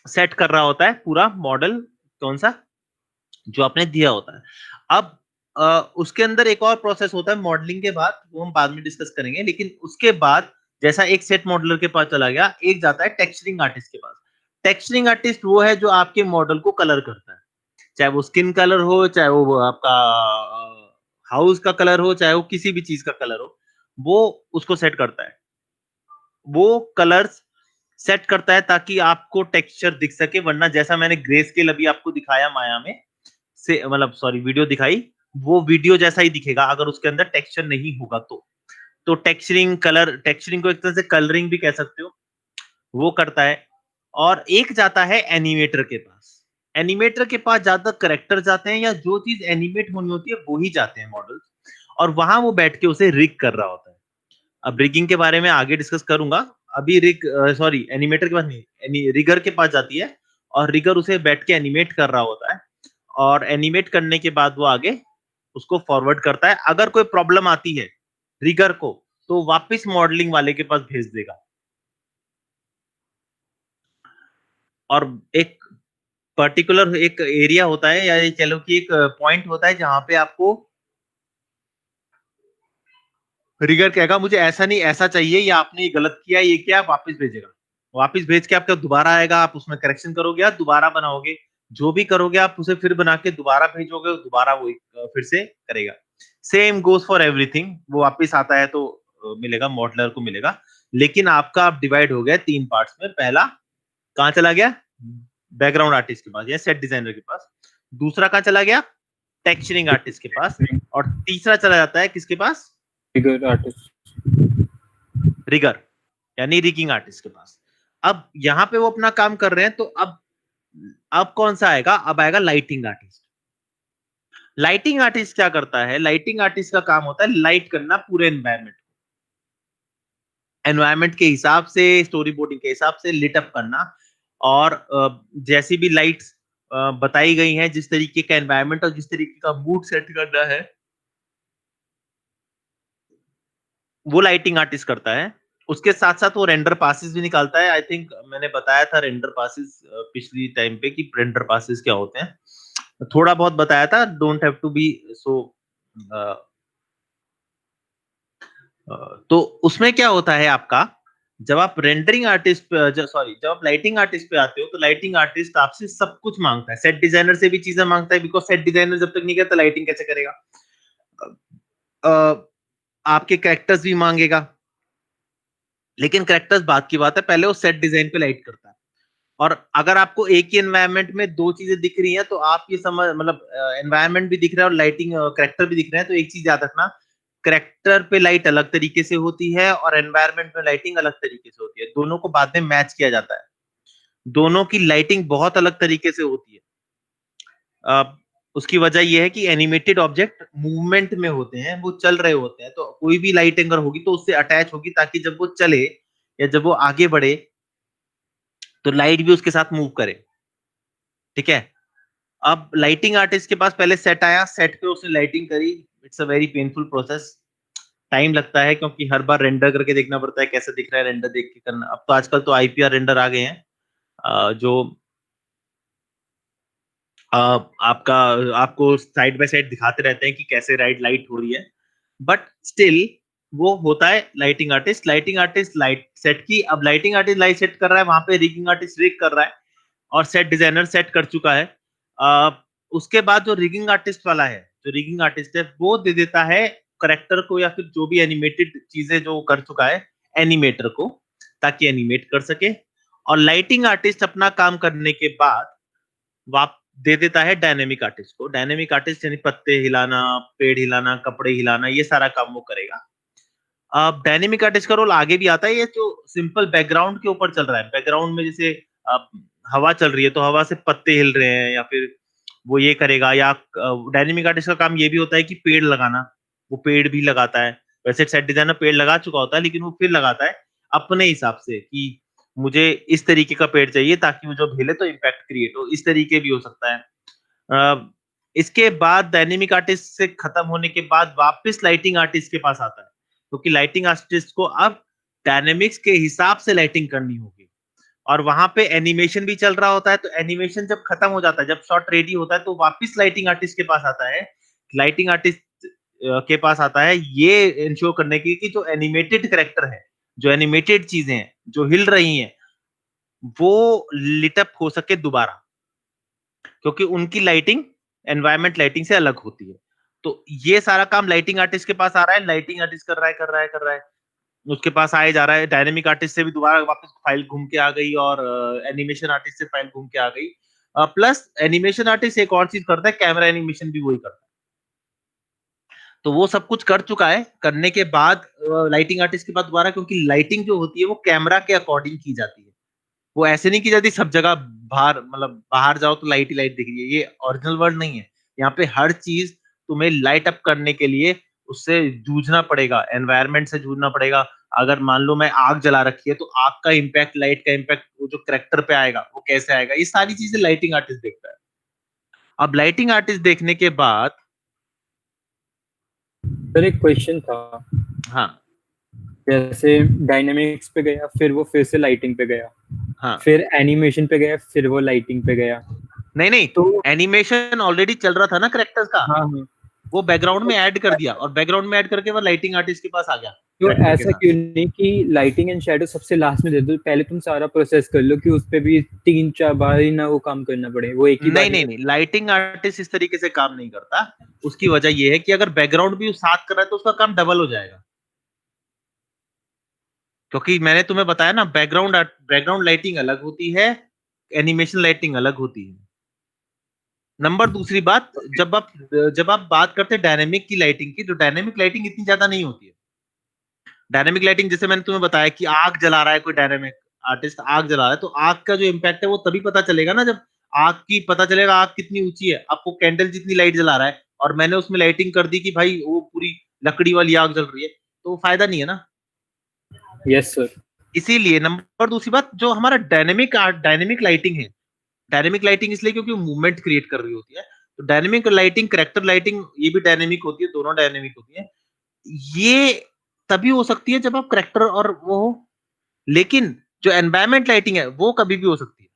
set कर रहा होता है पूरा मॉडल, कौन सा जो आपने दिया होता है। अब उसके अंदर एक और प्रोसेस होता है मॉडलिंग के बाद, वो हम बाद में डिस्कस करेंगे। लेकिन उसके बाद जैसा एक सेट मॉडलर के पास चला गया, एक जाता है टेक्सचरिंग आर्टिस्ट के पास। टेक्सचरिंग आर्टिस्ट वो है जो आपके मॉडल को कलर करता है, चाहे वो स्किन कलर हो, चाहे वो आपका हाउस का कलर हो, चाहे वो किसी भी चीज का कलर हो, वो उसको सेट करता है। वो कलर्स सेट करता है ताकि आपको टेक्सचर दिख सके, वरना जैसा मैंने ग्रे स्केल अभी आपको दिखाया माया में से, मतलब सॉरी वीडियो दिखाई, वो वीडियो जैसा ही दिखेगा अगर उसके अंदर टेक्सचर नहीं होगा तो टेक्सचरिंग, टेक्सचरिंग को एक तरह से कलरिंग भी कह सकते हो, वो करता है। और एक जाता है एनिमेटर के पास। एनिमेटर के पास ज्यादा करेक्टर जाते हैं, या जो चीज एनिमेट होनी होती है वो ही जाते हैं मॉडल, और वहां वो बैठ के उसे रिग कर रहा होता है। अब रिगिंग के बारे में आगे डिस्कस करूंगा। अभी एनिमेटर के पास नहीं, रिगर के पास जाती है, और रिगर उसे बैठ के एनिमेट कर रहा होता है, और एनिमेट करने के बाद वो आगे उसको फॉरवर्ड करता है। अगर कोई प्रॉब्लम आती है रिगर को, तो वापस मॉडलिंग वाले के पास भेज देगा। और एक पर्टिकुलर एक एरिया होता है, या ये चलो कि एक पॉइंट होता है जहां पे आपको रिगर कहेगा मुझे ऐसा नहीं ऐसा चाहिए, या आपने ये गलत किया, ये क्या, वापस भेजेगा। वापस भेज के आपका दोबारा आएगा, आप उसमें करेक्शन करोगे या दोबारा बनाओगे, जो भी करोगे आप उसे फिर बना के दोबारा भेजोगे, दोबारा वो फिर से करेगा। Same goes for everything. वो वापस आता है तो मिलेगा, मॉडलर को मिलेगा। लेकिन आपका आप डिवाइड हो गया 3 पार्ट्स में। पहला कहाँ चला गया? बैकग्राउंड आर्टिस्ट के पास या सेट डिजाइनर के पास। दूसरा कहाँ चला गया? टेक्सचरिंग आर्टिस्ट के पास। और तीसरा चला जाता है किसके पास? फिगर आर्टिस्ट, रिगर यानी रिगिंग आर्टिस्ट के पास। अब यहाँ पे वो अपना काम कर रहे हैं, तो अब कौन सा आएगा? अब आएगा लाइटिंग आर्टिस्ट। लाइटिंग आर्टिस्ट क्या करता है? लाइटिंग आर्टिस्ट का काम होता है लाइट करना पूरे एनवायरनमेंट के हिसाब से, स्टोरी बोर्डिंग के हिसाब से लिट अप करना। और जैसी भी लाइट्स बताई गई हैं, जिस तरीके का एनवायरनमेंट और जिस तरीके का मूड सेट करना है, वो लाइटिंग आर्टिस्ट करता है। उसके साथ साथ वो रेंडर पासेस भी निकालता है। आई थिंक मैंने बताया था रेंडर पासेस पिछली टाइम पे कि रेंडर पासेस क्या होते हैं, थोड़ा बहुत बताया था। डोंट हैव टू बी सो। तो उसमें क्या होता है आपका, जब आप रेंडरिंग आर्टिस्ट पे, जब आप लाइटिंग आर्टिस्ट पे आते हो, तो लाइटिंग आर्टिस्ट आपसे सब कुछ मांगता है। सेट डिजाइनर से भी चीजें मांगता है, बिकॉज सेट डिजाइनर जब तक नहीं करता लाइटिंग कैसे करेगा। आपके कैरेक्टर्स भी मांगेगा, लेकिन कैरेक्टर्स बात की बात है, पहले वो सेट डिजाइन पे लाइट करता है। और अगर आपको एक ही एनवायरनमेंट में दो चीजें दिख रही हैं तो आप ये समझ मतलब एनवायरनमेंट भी दिख रहा है और लाइटिंग कैरेक्टर भी दिख रहे हैं, तो एक चीज याद रखना, कैरेक्टर पे लाइट अलग तरीके से होती है और एनवायरनमेंट में लाइटिंग अलग तरीके से होती है, दोनों को बाद में मैच किया जाता है। दोनों की लाइटिंग बहुत अलग तरीके से होती है। उसकी वजह यह है कि एनिमेटेड ऑब्जेक्ट मूवमेंट में होते हैं, वो चल रहे होते हैं, तो कोई भी लाइट अगर होगी तो उससे अटैच होगी ताकि जब वो चले या जब वो आगे बढ़े तो लाइट भी उसके साथ मूव करे। ठीक है, अब लाइटिंग आर्टिस्ट के पास पहले सेट आया, सेट पे उसने लाइटिंग करी। It's a very painful process, time लगता है क्योंकि हर बार रेंडर करके देखना पड़ता है कैसे दिख रहा है, रेंडर देख के करना। अब तो आजकल तो आईपीआर रेंडर आ गए हैं जो आपका आपको साइड बाय साइड दिखाते रहते हैं कि कैसे लाइट हो रही है, बट स्टिल वो होता है lighting artist. Lighting artist light set की, अब लाइटिंग आर्टिस्ट लाइट सेट कर रहा है, वहां पे रिगिंग आर्टिस्ट रिग कर रहा है और सेट डिजाइनर सेट कर चुका है। उसके बाद जो रिगिंग आर्टिस्ट वाला है, जो रिगिंग आर्टिस्ट है वो दे देता है करेक्टर को या फिर जो भी एनिमेटेड चीजें जो कर चुका है एनिमेटर को, ताकि एनिमेट कर सके। और लाइटिंग आर्टिस्ट अपना काम करने के बाद वाप दे देता है डायनेमिक आर्टिस्ट को। डायनेमिक आर्टिस्ट यानी पत्ते हिलाना, पेड़ हिलाना, कपड़े हिलाना, ये सारा काम वो करेगा। अब डायनेमिक आर्टिस्ट का रोल आगे भी आता है, ये जो सिंपल बैकग्राउंड के ऊपर चल रहा है, बैकग्राउंड में जैसे हवा चल रही है तो हवा से पत्ते हिल रहे हैं या फिर वो ये करेगा, या डायनेमिक आर्टिस्ट का काम ये भी होता है कि पेड़ लगाना, वो पेड़ भी लगाता है। वैसे सेट डिजाइनर पेड़ लगा चुका होता है लेकिन वो फिर लगाता है अपने हिसाब से कि मुझे इस तरीके का पेड़ चाहिए ताकि वो जब हिले तो इम्पैक्ट क्रिएट हो, इस तरीके भी हो सकता है। इसके बाद डायनेमिक आर्टिस्ट से खत्म होने के बाद वापस लाइटिंग आर्टिस्ट के पास आता है, क्योंकि लाइटिंग आर्टिस्ट को अब डायनेमिक्स के हिसाब से लाइटिंग करनी होगी और वहां पे एनिमेशन भी चल रहा होता है। तो एनिमेशन जब खत्म हो जाता है, जब शॉट रेडी होता है, तो वापस लाइटिंग आर्टिस्ट के पास आता है। लाइटिंग आर्टिस्ट के पास आता है ये इंश्योर करने की कि जो एनिमेटेड कैरेक्टर है, जो एनिमेटेड चीजें हैं जो हिल रही हैं, वो लिटअप हो सके दोबारा, क्योंकि उनकी लाइटिंग एनवायरमेंट लाइटिंग से अलग होती है। तो ये सारा काम लाइटिंग आर्टिस्ट के पास आ रहा है, लाइटिंग आर्टिस्ट कर रहा है, उसके पास आए जा रहा है। डायनेमिक आर्टिस्ट से भी दोबारा वापस फाइल घूम के आ गई और एनिमेशन आर्टिस्ट से फाइल घूम के आ गई। प्लस एनिमेशन आर्टिस्ट एक और चीज करता है, कैमरा एनिमेशन भी वही करता है। तो वो सब कुछ कर चुका है, करने के बाद लाइटिंग आर्टिस्ट के बाद दोबारा, क्योंकि लाइटिंग जो होती है वो कैमरा के अकॉर्डिंग की जाती है, वो ऐसे नहीं की जाती सब जगह बाहर, मतलब बाहर जाओ तो लाइट ही लाइट दिख रही है, ये ओरिजिनल वर्ल्ड नहीं है। यहाँ पे हर चीज तुम्हें लाइट अप करने के लिए उससे जूझना पड़ेगा, एनवायरनमेंट से जूझना पड़ेगा। अगर मान लो मैं आग जला रखी है तो आग का इम्पैक्ट, लाइट का इम्पैक्ट वो जो करेक्टर पे आएगा वो कैसे आएगा, ये सारी चीजें लाइटिंग आर्टिस्ट देखता है। अब लाइटिंग आर्टिस्ट देखने के बाद सर एक क्वेश्चन था, हाँ जैसे डायनेमिक्स पे गया, फिर वो फिर से लाइटिंग पे गया, हाँ फिर एनिमेशन पे गया, फिर वो लाइटिंग पे गया। नहीं तो एनिमेशन ऑलरेडी चल रहा था ना करेक्टर्स का, हाँ हाँ, वो बैकग्राउंड में ऐड कर दिया और बैकग्राउंड में ऐड करके वो लाइटिंग आर्टिस्ट के पास आ गया। तो character के ऐसा साथ। क्यों नहीं कि लाइटिंग एंड शैडो सबसे लास्ट में दे दो, पहले तुम सारा प्रोसेस कर लो कि उस पे भी 3-4 बार ही ना वो काम करना पड़े, वो एक ही बार नहीं लाइटिंग आर्टिस्ट इस तरीके से काम नहीं करता। उसकी वजह ये है कि अगर बैकग्राउंड भी साथ कर रहा है तो उसका काम डबल हो जाएगा, क्योंकि मैंने तुम्हें बताया ना बैकग्राउंड लाइटिंग अलग होती है, एनिमेशन लाइटिंग अलग होती है। नंबर दूसरी बात, जब आप बात करते हैं डायनेमिक की लाइटिंग की, तो डायनेमिक लाइटिंग इतनी ज्यादा नहीं होती है। डायनेमिक लाइटिंग जैसे मैंने तुम्हें बताया कि आग जला रहा है कोई डायनेमिक आर्टिस्ट, आग जला रहा है, तो आग का जो इम्पैक्ट है वो तभी पता चलेगा ना जब आग की पता चलेगा आग कितनी ऊंची है। आपको कैंडल जितनी लाइट जला रहा है और मैंने उसमें लाइटिंग कर दी कि भाई वो पूरी लकड़ी वाली आग जल रही है, तो फायदा नहीं है ना। Yes sir. इसीलिए नंबर दूसरी बात, जो हमारा डायनेमिक लाइटिंग है, डायनेमिक लाइटिंग इसलिए क्योंकि मूवमेंट क्रिएट कर रही होती है। तो डायनेमिक लाइटिंग, कैरेक्टर लाइटिंग, ये भी डायनेमिक होती है, दोनों डायनेमिक होती है। ये तभी हो सकती है जब आप कैरेक्टर और वो हो, लेकिन जो एनवायरमेंट लाइटिंग है वो कभी भी हो सकती है।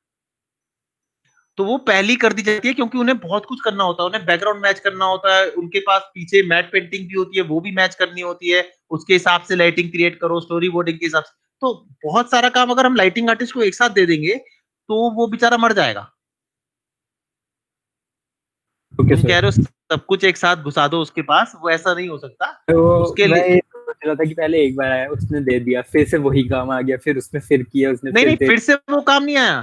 तो वो पहली कर दी जाती है क्योंकि उन्हें बहुत कुछ करना होता है, उन्हें बैकग्राउंड मैच करना होता है, उनके पास पीछे मैट पेंटिंग भी होती है, वो भी मैच करनी होती है, उसके हिसाब से लाइटिंग क्रिएट करो, स्टोरी बोर्डिंग के हिसाब से। तो बहुत सारा काम अगर हम लाइटिंग आर्टिस्ट को एक साथ दे देंगे तो वो बेचारा मर जाएगा। ओके तुम कह सर। रहे हो सब कुछ एक साथ घुसा दो उसके पास, वो ऐसा नहीं हो सकता। तो उसके मैं लिए ये सोच सोच रहा था कि पहले एक बार आया, उसने दे दिया, फिर से वही काम आ गया, फिर उसने फिर किया, उसने नहीं फिर नहीं, दे फिर से वो काम नहीं आया,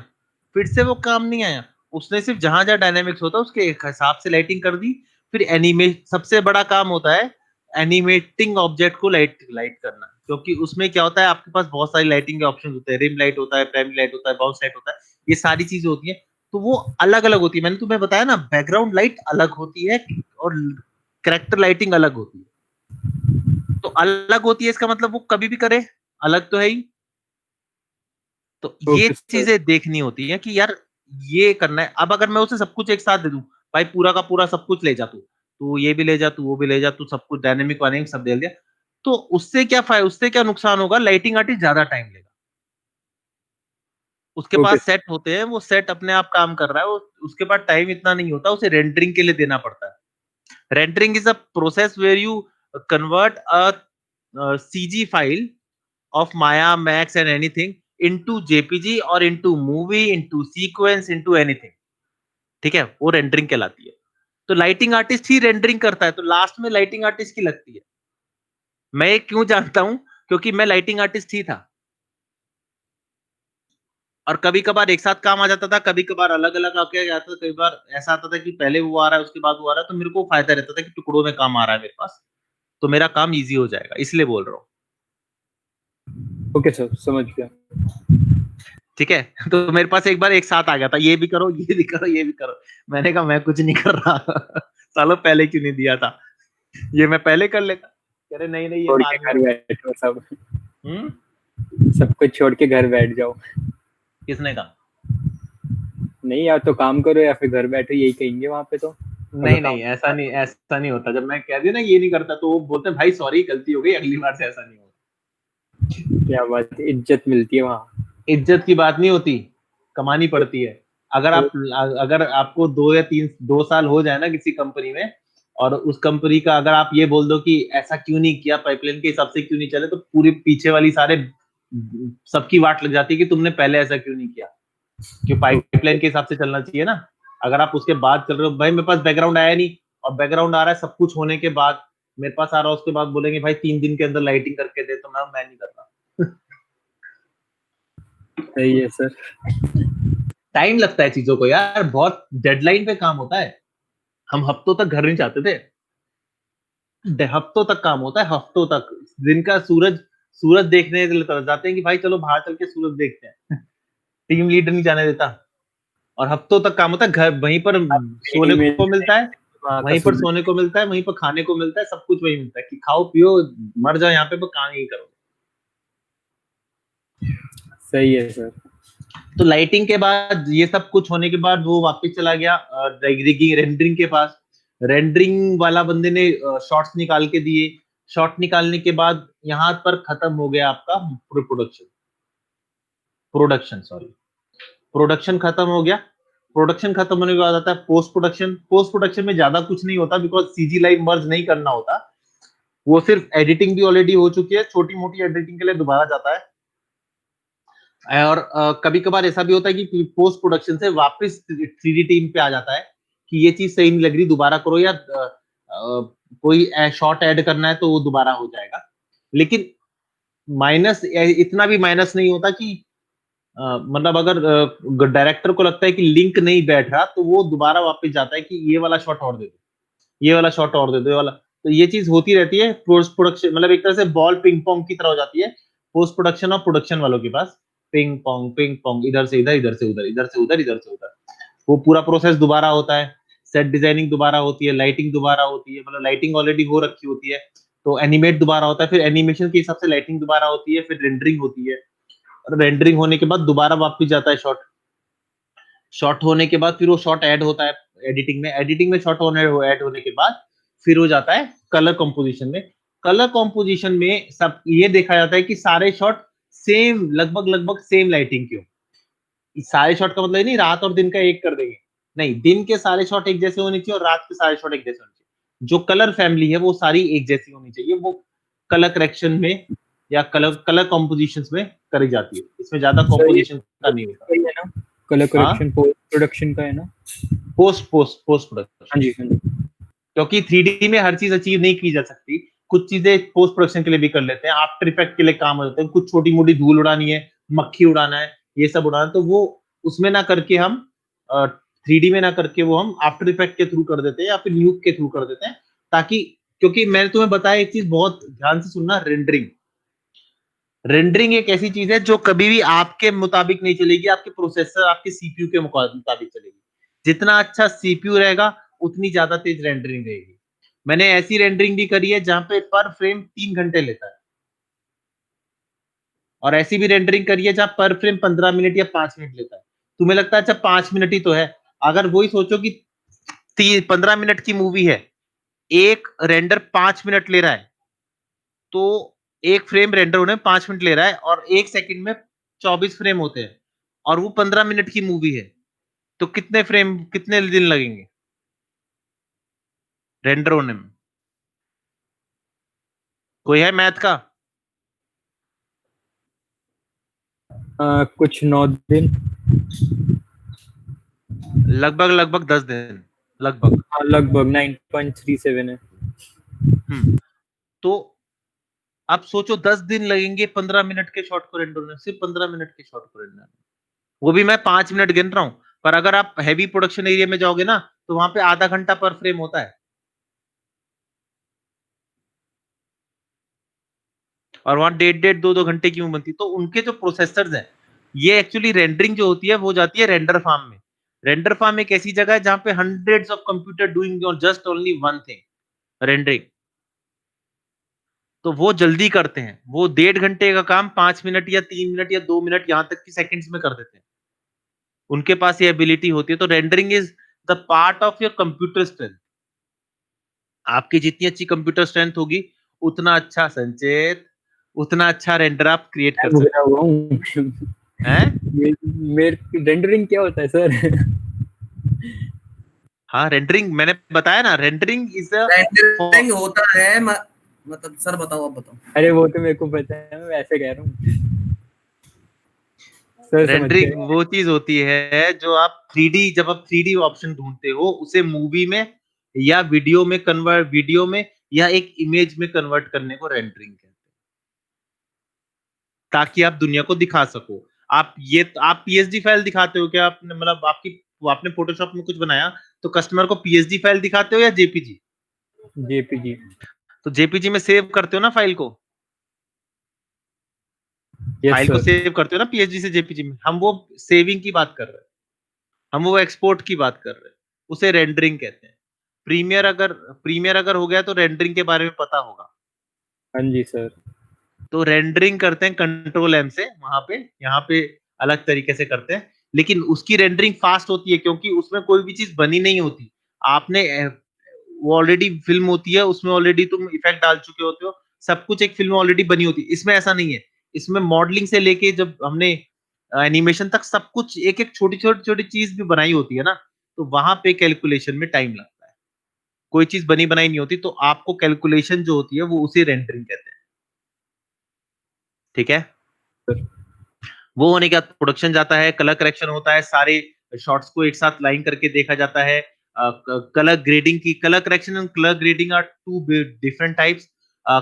फिर से वो काम नहीं आया। उसने सिर्फ जहां जहां डायनेमिक्स होता है उसके हिसाब से लाइटिंग कर दी। फिर एनिमेट, सबसे बड़ा काम होता है एनिमेटिंग ऑब्जेक्ट को लाइट करना, क्योंकि उसमें क्या होता है, आपके पास बहुत सारी लाइटिंग के ऑप्शन होते हैं, रिम लाइट होता है, प्राइमरी लाइट होता है, बाउंस लाइट होता है, ये सारी चीजें होती है। तो वो अलग अलग होती है, मैंने तुम्हें बताया ना, बैकग्राउंड लाइट अलग होती है और कैरेक्टर लाइटिंग अलग होती है। तो अलग होती है इसका मतलब वो कभी भी करे, अलग तो है ही। तो ये Okay, sir. चीजें देखनी होती है कि यार ये करना है। अब अगर मैं उसे सब कुछ एक साथ दे दूं, भाई पूरा का पूरा सब कुछ ले जा तू ये भी ले जा, तू वो भी ले जा, तू सब कुछ डायनेमिक वायनेमिक सब दे दिया, तो उससे क्या फायदा, उससे क्या नुकसान होगा, लाइटिंग आर्टिस्ट ज्यादा टाइम लेगा। उसके Okay, पास सेट होते हैं, वो सेट अपने आप काम कर रहा है, उसके पास टाइम इतना नहीं होता, उसे रेंडरिंग के लिए देना पड़ता है। Rendering is a process where you convert a CG file of Maya, Max and anything into JPG or into movie, into sequence, into anything। ठीक है, वो रेंडरिंग कहलाती है। तो लाइटिंग आर्टिस्ट ही रेंडरिंग करता है, तो लास्ट में लाइटिंग आर्टिस्ट की लगती है। मैं ये क्यों जानता हूं, क्योंकि मैं लाइटिंग आर्टिस्ट ही था। और कभी कभार एक साथ काम आ जाता था, कभी कभार अलग अलग आके जाता था, कई बार ऐसा आता था कि पहले वो आ रहा है उसके बाद वो आ रहा है, तो मेरे को फायदा रहता था कि टुकड़ों में काम आ रहा है मेरे पास, तो मेरा काम इजी हो जाएगा, इसलिए बोल रहा हूँ। Okay, sir, समझ गया। ठीक है, तो मेरे पास एक बार एक साथ आ गया था, ये भी करो, ये भी करो, ये भी करो। मैंने कहा मैं कुछ नहीं कर रहा सालों पहले क्यों नहीं दिया था, ये मैं पहले कर लेता। कह रहे नहीं नहीं, ये छोड़ बाद के में। घर बैठो सब, हम्म, सब कुछ छोड़ के घर बैठ जाओ। किसने कहा? नहीं, या तो काम करो या फिर घर बैठो, यही कहेंगे वहां पे तो। नहीं नहीं, ऐसा नहीं, ऐसा नहीं होता। जब मैं कह दिया ना ये नहीं करता, तो वो बोलते भाई सॉरी, गलती हो गई, अगली बार से ऐसा नहीं होगा। क्या बात है, इज्जत मिलती है वहाँ। इज्जत की बात नहीं होती, कमानी पड़ती है। अगर आपको 2 साल हो जाए ना किसी कंपनी में, और उस कंपनी का अगर आप ये बोल दो कि ऐसा क्यों नहीं किया, पाइपलाइन के हिसाब से क्यों नहीं चले, तो पूरी पीछे वाली सारे सबकी वाट लग जाती है कि तुमने पहले ऐसा क्यों नहीं किया, क्यों पाइपलाइन के हिसाब से चलना चाहिए ना। अगर आप उसके बाद चल रहे हो, भाई मेरे पास बैकग्राउंड आया नहीं, और बैकग्राउंड आ रहा है सब कुछ होने के बाद, मेरे पास आ रहा है, उसके बाद बोलेंगे भाई 3 दिन के अंदर लाइटिंग करके दे, तो मैं नहीं कर रहा। सही है सर। टाइम लगता है चीजों को यार, बहुत डेडलाइन पे काम होता है। हम हफ्तों तक घर नहीं जाते थे, हफ्तों तक काम होता है, हफ्तों तक। दिन का सूरज देखने के लिए तरस जाते हैं कि भाई चलो बाहर चल के सूरज देखते हैं टीम लीडर नहीं जाने देता। और हफ्तों तक काम होता है, घर वहीं पर सोने को मिलता है, वहीं पर सोने को मिलता है, वहीं पर खाने को मिलता है, सब कुछ वही मिलता है कि खाओ पियो मर जाओ, यहाँ पे काम ही करो। सही है सर। तो लाइटिंग के बाद ये सब कुछ होने के बाद वो वापस चला गया रेंडरिंग के पास। रेंडरिंग वाला बंदे ने शॉट्स निकाल के दिए, शॉट निकालने के बाद यहाँ पर खत्म हो गया आपका प्रोडक्शन खत्म हो गया। प्रोडक्शन खत्म होने के बाद आता है पोस्ट प्रोडक्शन। पोस्ट प्रोडक्शन में ज्यादा कुछ नहीं होता, बिकॉज सीजी लाइव मर्ज नहीं करना होता, वो सिर्फ एडिटिंग भी ऑलरेडी हो चुकी है, छोटी मोटी एडिटिंग के लिए दोबारा जाता है। और कभी कभार ऐसा भी होता है कि पोस्ट प्रोडक्शन से वापस 3D टीम पे आ जाता है कि ये चीज सही नहीं लग रही, दोबारा करो, या कोई शॉट ऐड करना है तो वो दोबारा हो जाएगा। लेकिन माइनस इतना भी माइनस नहीं होता कि मतलब अगर डायरेक्टर को लगता है कि लिंक नहीं बैठ रहा, तो वो दोबारा वापस जाता है कि ये वाला शॉट और दे दो, ये वाला शॉट और दे दो, ये वाला। तो ये चीज होती रहती है पोस्ट प्रोडक्शन, मतलब एक तरह से बॉल पिंग पोंग की तरह हो जाती है पोस्ट प्रोडक्शन और प्रोडक्शन वालों के पास। पिंग पोंग, इधर से इधर, इधर से उधर, इधर से उधर, इधर से उधर, वो पूरा प्रोसेस दोबारा होता है। सेट डिजाइनिंग दोबारा होती है, लाइटिंग दोबारा होती है, मतलब लाइटिंग ऑलरेडी हो रखी होती है, तो एनिमेट दोबारा होता है, फिर एनिमेशन के हिसाब से लाइटिंग दोबारा होती है, फिर रेंडरिंग होती है, और रेंडरिंग होने के बाद दोबारा वापस जाता है शॉट होने के बाद फिर वो शॉट ऐड होता है एडिटिंग में शॉट ऐड होने के बाद फिर हो जाता है कलर कॉम्पोजिशन में। कलर कॉम्पोजिशन में सब ये देखा जाता है कि सारे शॉट सेम, लगभग सेम लाइटिंग क्यों। सारे शॉट का मतलब नहीं रात और दिन का एक कर देंगे, नहीं, दिन के सारे शॉट एक जैसे होने चाहिए और रात के सारे शॉट एक जैसे होने चाहिए। जो कलर फैमिली है वो सारी एक जैसी होनी चाहिए, वो कलर करेक्शन में या कलर कॉम्पोजिशन में करी जाती है। इसमें ज्यादा कॉम्पोजिशन का नहीं होता। कलर करेक्शन पोस्ट प्रोडक्शन का है ना? Post production. हाँ जी, हाँ जी। क्योंकि 3D में हर चीज अचीव नहीं की जा सकती, कुछ चीजें पोस्ट प्रोडक्शन के लिए भी कर लेते हैं, आफ्टर इफेक्ट के लिए काम हो जाते हैं, कुछ छोटी मोटी धूल उड़ानी है, मक्खी उड़ाना है, ये सब उड़ाना है, तो वो उसमें ना करके हम 3D में ना करके वो हम आफ्टर इफेक्ट के थ्रू कर देते हैं या फिर न्यूक के थ्रू कर देते हैं, ताकि क्योंकि मैंने तुम्हें बताया एक चीज बहुत ध्यान से सुनना, रेंडरिंग एक ऐसी चीज है जो कभी भी आपके मुताबिक नहीं चलेगी, आपके प्रोसेसर आपके सीपीयू के मुताबिक चलेगी। जितना अच्छा सीपीयू रहेगा उतनी ज्यादा तेज रेंडरिंग रहेगी। मैंने ऐसी रेंडरिंग भी करी है जहां पे पर फ्रेम 3 घंटे लेता है, और ऐसी भी रेंडरिंग करी है जहां पर फ्रेम 15 मिनट या 5 मिनट लेता है। तुम्हें लगता है अच्छा 5 मिनट ही तो है, अगर वही सोचो कि 15 मिनट की मूवी है, एक रेंडर 5 मिनट ले रहा है, तो एक फ्रेम रेंडर होने में 5 मिनट ले रहा है और 1 सेकंड में 24 फ्रेम होते हैं, और वो 15 मिनट की मूवी है, तो कितने दिन लगेंगे रेंडर होने में? कोई है मैथ का? कुछ 9 दिन। लगभग 10 दिन लगभग। हाँ, लगभग 9.37 है। तो अब सोचो 10 दिन लगेंगे 15 मिनट के शॉट को रेंडर होने, सिर्फ 15 मिनट के शॉट को रेंडर, वो भी मैं 5 मिनट गिन रहा हूं, पर अगर आप हैवी प्रोडक्शन एरिया में जाओगे ना तो वहां पे आधा घंटा पर फ्रेम होता है, और वहां 1.5-2 घंटे की मूवी बनती है। तो उनके जो प्रोसेसर्स हैं, ये एक्चुअली रेंडरिंग जो होती है वो जाती है रेंडर फार्म में। रेंडर फार्म एक ऐसी जगह है जहां पे hundreds of computer doing just only one thing, rendering. तो वो जल्दी करते हैं, वो 1.5 घंटे का काम 5 मिनट या 3 मिनट या 2 मिनट यहां तक की सेकंड्स में कर देते हैं, उनके पास ये एबिलिटी होती है। तो rendering is the part of your computer strength. आपकी जितनी अच्छी कंप्यूटर स्ट्रेंथ होगी उतना अच्छा संचेत, उतना अच्छा रेंडर आप क्रिएट कर सकते हुआ हूँ। हैं। मेरे रेंडरिंग क्या होता है सर? हाँ, रेंडरिंग मैंने बताया ना, रेंडरिंग इज रेंडरिंग होता है मतलब सर बताओ, आप बताओ। अरे वो तो मेरे को पता है, मैं वैसे कह रहा हूँ सर। रेंडरिंग वो चीज होती है जो आप 3D, जब आप 3D ऑप्शन ढूंढते हो उसे मूवी में या वीडियो में या एक इमेज में कन्वर्ट करने को रेंडरिंग कहते हैं, ताकि आप दुनिया को दिखा सको। आप पीएसडी फाइल दिखाते हो क्या? आपने मतलब आपने फोटोशॉप में कुछ बनाया तो कस्टमर को पीएसडी फाइल दिखाते हो या जेपीजी? जेपीजी। तो जेपीजी में सेव करते हो ना फाइल को, फाइल को सेव करते हो ना पीएसडी से जेपीजी में। हम वो सेविंग की बात कर रहे हैं, हम वो एक्सपोर्ट की बात कर रहे हैं, उसे रेंडरिंग कहते हैं। प्रीमियर अगर हो गया तो रेंडरिंग के बारे में पता होगा। हाँ जी सर। तो रेंडरिंग करते हैं कंट्रोल एम से, वहां पे यहाँ पे अलग तरीके से करते हैं, लेकिन उसकी रेंडरिंग फास्ट होती है क्योंकि उसमें कोई भी चीज बनी नहीं होती। आपने वो ऑलरेडी फिल्म होती है, उसमें ऑलरेडी तुम इफेक्ट डाल चुके होते हो, सब कुछ एक फिल्म ऑलरेडी बनी होती है। इसमें ऐसा नहीं है, इसमें मॉडलिंग से लेके जब हमने एनिमेशन तक सब कुछ एक एक छोटी चीज भी बनाई होती है ना, तो वहां पे कैलकुलेशन में टाइम लगता है। कोई चीज बनी बनाई नहीं होती, तो आपको कैलकुलेशन जो होती है वो उसे रेंडरिंग कहते हैं। ठीक है, वो होने के बाद प्रोडक्शन जाता है, कलर करेक्शन होता है, सारे शॉट्स को एक साथ लाइन करके देखा जाता है। Colour correction and colour grading are two different types.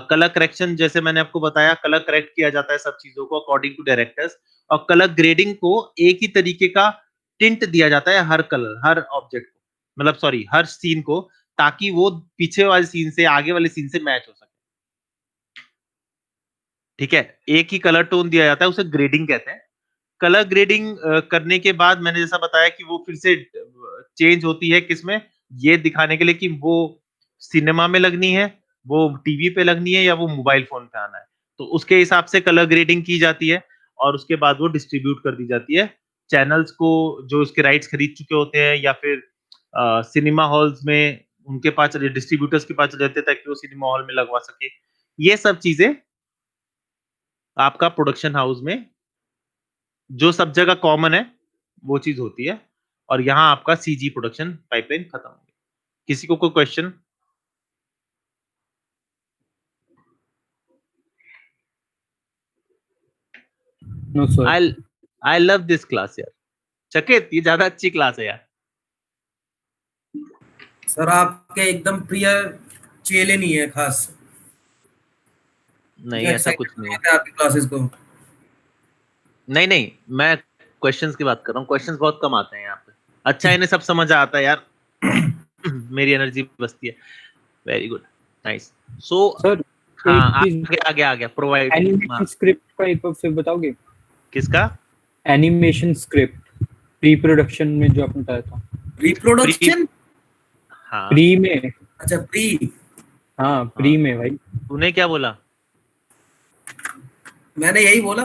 Colour correction जैसे मैंने आपको बताया, कलर करेक्ट किया जाता है सब चीजों को अकॉर्डिंग टू डायरेक्टर्स, और कलर ग्रेडिंग को एक ही तरीके का टिंट दिया जाता है हर कलर, हर ऑब्जेक्ट को, मतलब सॉरी हर सीन को, ताकि वो पीछे वाले सीन से आगे वाले सीन से मैच हो सके। ठीक है, एक ही कलर टोन दिया जाता है, उसे ग्रेडिंग कहते हैं। कलर ग्रेडिंग करने के बाद मैंने जैसा बताया कि वो फिर से चेंज होती है, किसमें? ये दिखाने के लिए कि वो सिनेमा में लगनी है, वो टीवी पे लगनी है, या वो मोबाइल फोन पे आना है। तो उसके हिसाब से कलर ग्रेडिंग की जाती है, और उसके बाद वो डिस्ट्रीब्यूट कर दी जाती है चैनल्स को, जो उसके राइट्स खरीद चुके होते हैं, या फिर सिनेमा हॉल्स में उनके पास डिस्ट्रीब्यूटर्स के पास रहते हैं, ताकि वो सिनेमा हॉल में लगवा सके। ये सब चीजें आपका प्रोडक्शन हाउस में जो सब जगह कॉमन है वो चीज होती है, और यहाँ आपका सीजी प्रोडक्शन पाइपलाइन खत्म हो गई। किसी को कोई question? No sir. I love this class यार, चकित, ये ज्यादा अच्छी क्लास है यार। सर आपके एकदम प्रिय चेले नहीं है खास। नहीं ऐसा कुछ नहीं है। आपकी क्लासेस को। नहीं नहीं, मैं क्वेश्चंस की बात कर रहा हूँ। क्वेश्चंस बहुत कम आते हैं यहाँ पे। अच्छा इन्हें सब समझ आता है यार। मेरी एनर्जी बचती है। Very good, nice. So sir हाँ, एक चीज, आ गया प्रोवाइड। एनिमेशन स्क्रिप्ट का एक बार फिर बताओगे? किसका? एनिमेशन स्क्रिप्ट प्री प्रोडक्शन में जो आपने बताया था। रिप्रोडक्शन? हाँ प्री में? अच्छा प्री। हाँ प्री में भाई। तूने क्या बोला? मैंने यही बोला।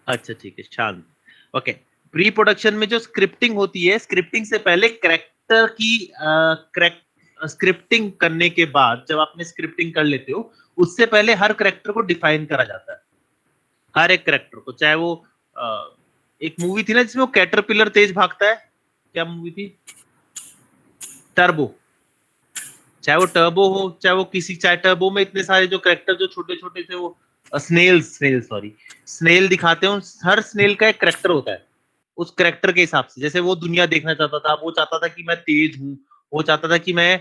अच्छा ठीक है, शांत। ओके, प्री प्रोडक्शन में जो स्क्रिप्टिंग होती है, स्क्रिप्टिंग से पहले कैरेक्टर की स्क्रिप्टिंग करने के बाद जब आपने स्क्रिप्टिंग कर लेते हो, उससे पहले हर कैरेक्टर को डिफाइन करा जाता है। हर एक कैरेक्टर को, चाहे वो एक मूवी थी ना जिसमें वो कैटरपिलर तेज भागता है, क्या मूवी थी? टर्बो। चाहे वो टर्बो हो, चाहे टर्बो में इतने सारे जो कैरेक्टर जो छोटे छोटे थे, वो स्नेल दिखाते हो। हर स्नेल का एक कैरेक्टर होता है, उस कैरेक्टर के हिसाब से। जैसे वो दुनिया देखना चाहता था, वो चाहता था कि मैं तेज हूँ, वो चाहता था कि मैं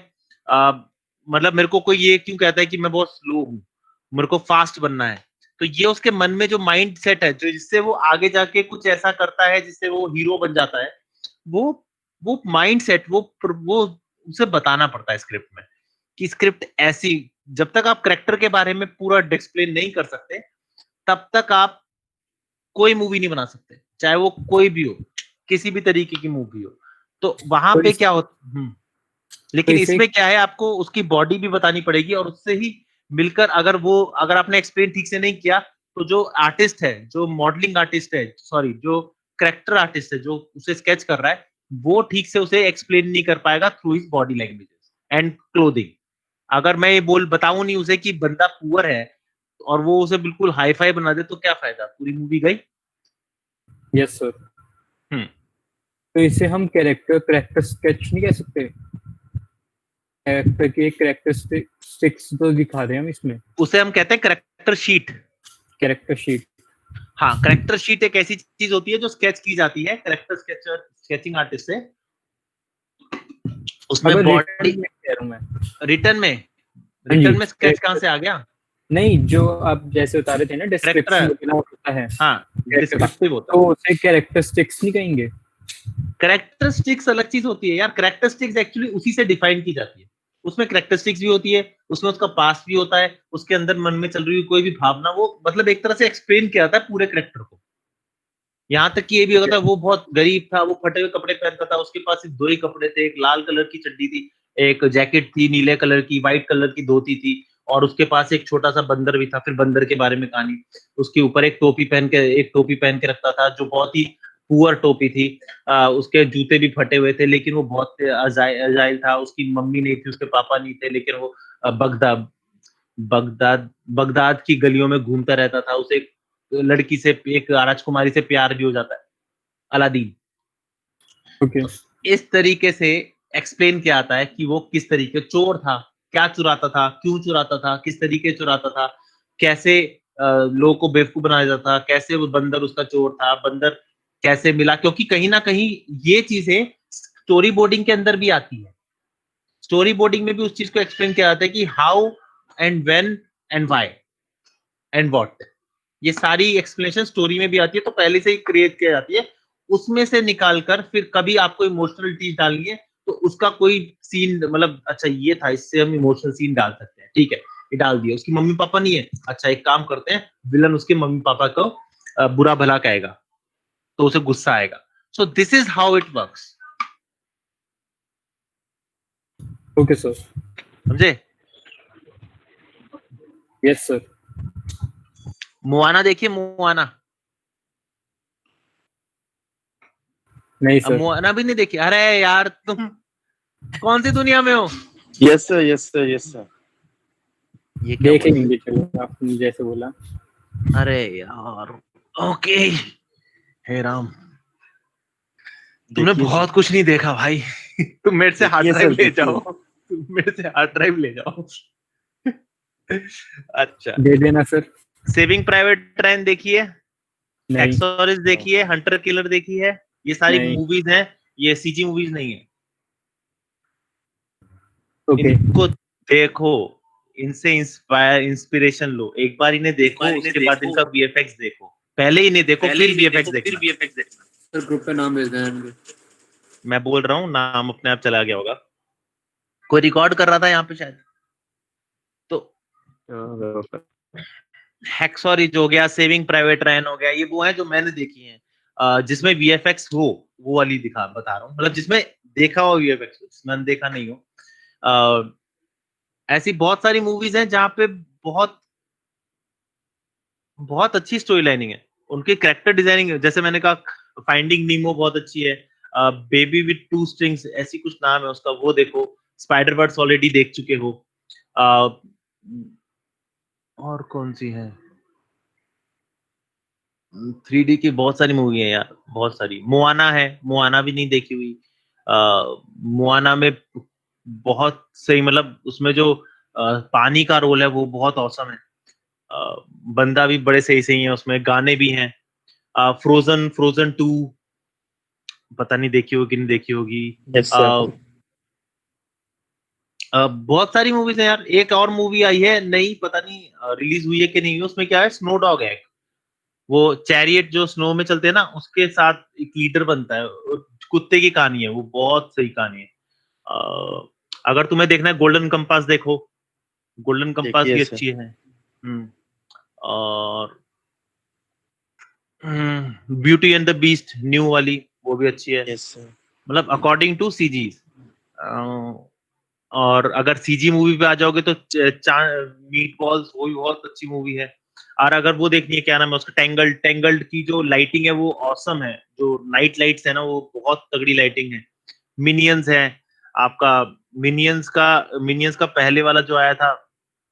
मतलब मेरे को कोई ये क्यों कहता है कि मैं बहुत स्लो हूँ, मेरे को फास्ट बनना है। तो ये उसके मन में जो माइंड सेट है, जो जिससे वो आगे जाके कुछ ऐसा करता है जिससे वो हीरो बन जाता है, वो माइंड सेट वो उसे बताना पड़ता है स्क्रिप्ट में कि स्क्रिप्ट ऐसी। जब तक आप कैरेक्टर के बारे में पूरा एक्सप्लेन नहीं कर सकते, तब तक आप कोई मूवी नहीं बना सकते, चाहे वो कोई भी हो, किसी भी तरीके की मूवी हो। तो वहां तो पे इस- क्या होता, लेकिन तो इसे इसमें क्या है, आपको उसकी बॉडी भी बतानी पड़ेगी, और उससे ही मिलकर अगर आपने एक्सप्लेन ठीक से नहीं किया, तो जो आर्टिस्ट है, जो मॉडलिंग आर्टिस्ट है, सॉरी जो करेक्टर आर्टिस्ट है, जो उसे स्केच कर रहा है, वो ठीक से उसे एक्सप्लेन नहीं कर पाएगा through his body languages and clothing. अगर मैं ये बताऊं नहीं उसे कि बंदा पुअर है, और वो उसे बिल्कुल हाई फाई बना दे, तो क्या फायदा, पूरी मूवी गई। Yes sir. तो इसे हम कैरेक्टर स्केच नहीं कह सकते? कैरेक्टर के कैरेक्टरिस्टिक्स तो दिखा रहे हैं हम इसमें। उसे हम कहते हैं करेक्टर शीट। Character sheet. हाँ, करेक्टर शीट एक ऐसी चीज होती है जो स्केच की जाती है करेक्टर स्केचिंग आर्टिस्ट से। उसमें बॉडी में कह रहा हूं मैं। रिटर्न में जी, स्केच कहां से आ गया? नहीं, जो आप जैसे बता रहे थे ना, डिस्क्रिप्शन Character। वगैरह होता है, हाँ, डिस्क्रिप्टिव होता तो उसे कैरेक्टरिस्टिक्स नहीं कहेंगे? है। करेक्टरिस्टिक्स अलग चीज होती है यार। करेक्टरिस्टिक्स एक्चुअली उसी से डिफाइन की जाती है। उसमें करेक्टरिस्टिक्स भी होती है, उसमें उसका पास्ट भी होता है, उसके अंदर मन में चल रही हुई कोई भी भावना, वो मतलब एक तरह से एक्सप्लेन किया जाता है पूरे करेक्टर को। यहाँ तक कि ये भी होता है, वो बहुत गरीब था, वो फटे हुए कपड़े पहनता था, उसके पास सिर्फ दो ही कपड़े थे, एक लाल कलर की चड्डी थी, एक जैकेट थी नीले कलर की, व्हाइट कलर की धोती थी, और उसके पास एक छोटा सा बंदर भी था। फिर बंदर के बारे में कहानी, उसके ऊपर एक टोपी पहन के रखता था, जो बहुत ही पुअर टोपी थी। उसके जूते भी फटे हुए थे, लेकिन वो बहुत अजाइल था। उसकी मम्मी नहीं थी, उसके पापा नहीं थे, लेकिन वो बगदाद बगदाद बगदाद की गलियों में घूमता रहता था। उसे लड़की से, एक राजकुमारी से प्यार भी हो जाता है, अलादीन। ओके। इस तरीके से एक्सप्लेन किया आता है कि वो किस तरीके चोर था, क्या चुराता था, क्यों चुराता था, किस तरीके चुराता था, कैसे लोगों को बेवकूफ बनाया जाता था, कैसे वो बंदर उसका चोर था, बंदर कैसे मिला। क्योंकि कहीं ना कहीं ये चीजें स्टोरी बोर्डिंग के अंदर भी आती है। स्टोरी बोर्डिंग में भी उस चीज को एक्सप्लेन किया जाता है कि how and when and why and what. ये सारी एक्सप्लेनेशन स्टोरी में भी आती है, तो पहले से ही क्रिएट किया जाती है। उसमें से निकालकर फिर कभी आपको इमोशनल चीज डालनी है, तो उसका कोई सीन, मतलब अच्छा ये था, इससे हम इमोशनल सीन डाल सकते हैं, ठीक है, ये डाल दिया। उसकी मम्मी पापा नहीं है, अच्छा एक काम करते हैं, विलन उसके मम्मी पापा को बुरा भला कहेगा, तो उसे गुस्सा आएगा। So this is how it works. Okay sir. समझे? Yes sir. मोआना देखिए, मोआना। नहीं अब सर। मोआना भी नहीं देखी? अरे यार, तुम कौन सी दुनिया में हो? Yes sir, yes sir, yes sir. ये क्या देख बोल लेंगे, चलो आपने जैसे बोला। अरे यार, ओके। हे राम, तुमने देखिए बहुत सर। कुछ नहीं देखा भाई। तुम मेरे से हार्ड देखिए ड्राइव सर, ले देखिए। जाओ, तुम मेरे से हार्ड ड्राइव ले जाओ। अच्छा, दे देना सर। सेविंग प्राइवेट रायन देखी है, नहीं। एक्सोरिस देखी है, हंटर किलर देखी है? ये सारी नहीं। मूवीज हैं, ये सीजी मूवीज नहीं है। ओके। इनको देखो, इनसे इंस्पिरेशन लो, एक बार इन्हें देखो, उसके बाद इनका वीएफएक्स देखो, पहले इन्हें देखो फिर वीएफएक्स देखना। सर ग्रुप पे नाम भेज देना इनके। मैं बोल रहा हूँ, नाम अपने आप चला गया होगा, कोई रिकॉर्ड कर रहा था यहाँ पे शायद। तो हैक्सॉरिज हो गया, सेविंग प्राइवेट रायन हो गया, ये वो है जो मैंने देखी है जिसमें वीएफएक्स हो, वो वाली बता रहा हूँ, मतलब जिसमें देखा हो वीएफएक्स, जिसमें देखा नहीं हो। ऐसी बहुत सारी मूवीज हैं जहाँ पे बहुत बहुत अच्छी स्टोरी लाइनिंग है, उनकी कैरेक्टर डिजाइनिंग, जैसे मैंने कहा फाइंडिंग नीमो बहुत अच्छी है, बेबी विद टू स्ट्रिंग्स ऐसी कुछ नाम है उसका, वो देखो। स्पाइडर वर्ड्स ऑलरेडी देख चुके हो। और कौन सी है? 3D की बहुत सारी मूवी है यार, बहुत सारी। मोआना है, मोआना भी नहीं देखी हुई। मोआना में बहुत सही, मतलब उसमें जो पानी का रोल है वो बहुत औसम है। बंदा भी बड़े सही सही है उसमें, गाने भी हैं। फ्रोजन 2 पता नहीं देखी होगी नहीं देखी होगी। बहुत सारी मूवीज है यार। एक और मूवी आई है नई, पता नहीं रिलीज हुई है कि नहीं हुई, उसमें क्या है, स्नो डॉग है, वो चैरियट जो स्नो में चलते हैं ना, उसके साथ एक लीडर बनता है, कुत्ते की कहानी है वो, बहुत सही कहानी है। अगर तुम्हें देखना है गोल्डन कंपास देखो, गोल्डन कंपास भी अच्छी है। और beauty and the beast new वाली, वो भी अच्छी है, मतलब अकॉर्डिंग टू सीजी। और अगर सीजी मूवी पे आ जाओगे तो मीट बॉल्स, वो भी बहुत अच्छी मूवी है। और अगर वो देखनी है, क्या नाम है उसका, टेंगल्ड की जो लाइटिंग है वो ऑसम है, जो नाइट लाइट्स है ना वो बहुत तगड़ी लाइटिंग है। मिनियंस है आपका, मिनियंस का पहले वाला जो आया था,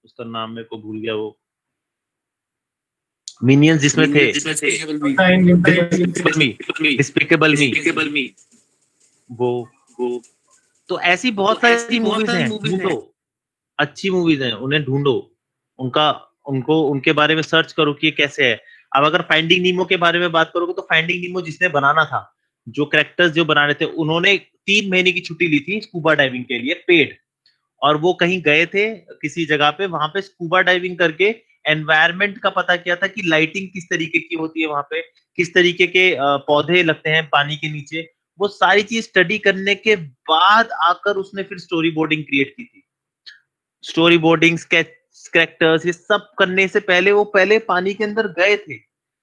उसका नाम मेरे को भूल गया, वो मिनियंस जिसमें थे डिस्पिकेबल मी, वो तो ऐसी बहुत सारी मूवीज हैं, ढूंढो, अच्छी मूवीज हैं, उन्हें ढूंढो, उनके बारे में सर्च करो कि ये कैसे है। अब अगर फाइंडिंग नीमो के बारे में बात करोगे तो फाइंडिंग नीमो जिसने बनाना था, जो कैरेक्टर्स जो बनाने थे, उन्होंने 3 महीने की छुट्टी ली थी स्कूबा डाइविंग के लिए, पेड। और वो कहीं गए थे किसी जगह पे, वहां पे स्कूबा डाइविंग करके एनवायरनमेंट का पता किया था कि लाइटिंग किस तरीके की होती है वहां पे, किस तरीके के पौधे लगते हैं पानी के नीचे। वो सारी चीज स्टडी करने के बाद आकर उसने फिर स्टोरी बोर्डिंग क्रिएट की थी। स्टोरी बोर्डिंग, स्केच, कैरेक्टर्स, ये सब करने से पहले वो पहले पानी के अंदर गए थे।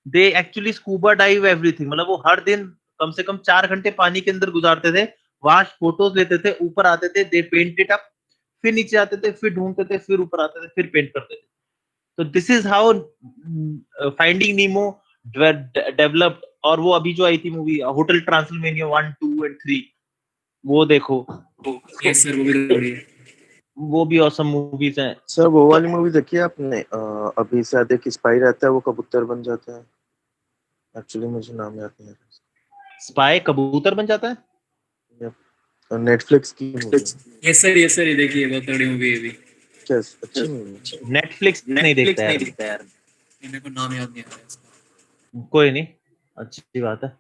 They actually scuba dive everything, मतलब वो हर दिन कम से कम 4 घंटे पानी के अंदर गुजारते थे, वहां फोटोज लेते थे, ऊपर आते थे, दे पेंटेड अप, फिर नीचे आते थे, फिर ढूंढते थे, फिर ऊपर आते थे, फिर पेंट करते थे। तो this is how finding Nemo developed. और वो अभी जो आई थी मूवी होटल ट्रांसिल्वेनिया 1, 2 एंड 3, वो देखो। यस सर, वो भी बढ़िया है। वो भी ऑसम मूवीज हैं। सर वो वाली मूवी देखी है आपने? अभी शायद एक स्पाई रहता है, वो कबूतर बन जाता है। एक्चुअली मुझे नाम याद नहीं आ रहा। स्पाई कबूतर बन जाता है? नेटफ्लिक्स की मूवी। यस सर, ये देखिए, बहुत बड़ी मूवी है भी। क्या अच्छी मूवी? नेटफ्लिक्स नहीं देखता यार, मेरे को नाम याद नहीं आ रहा है। कोई नहीं, अच्छी बात है।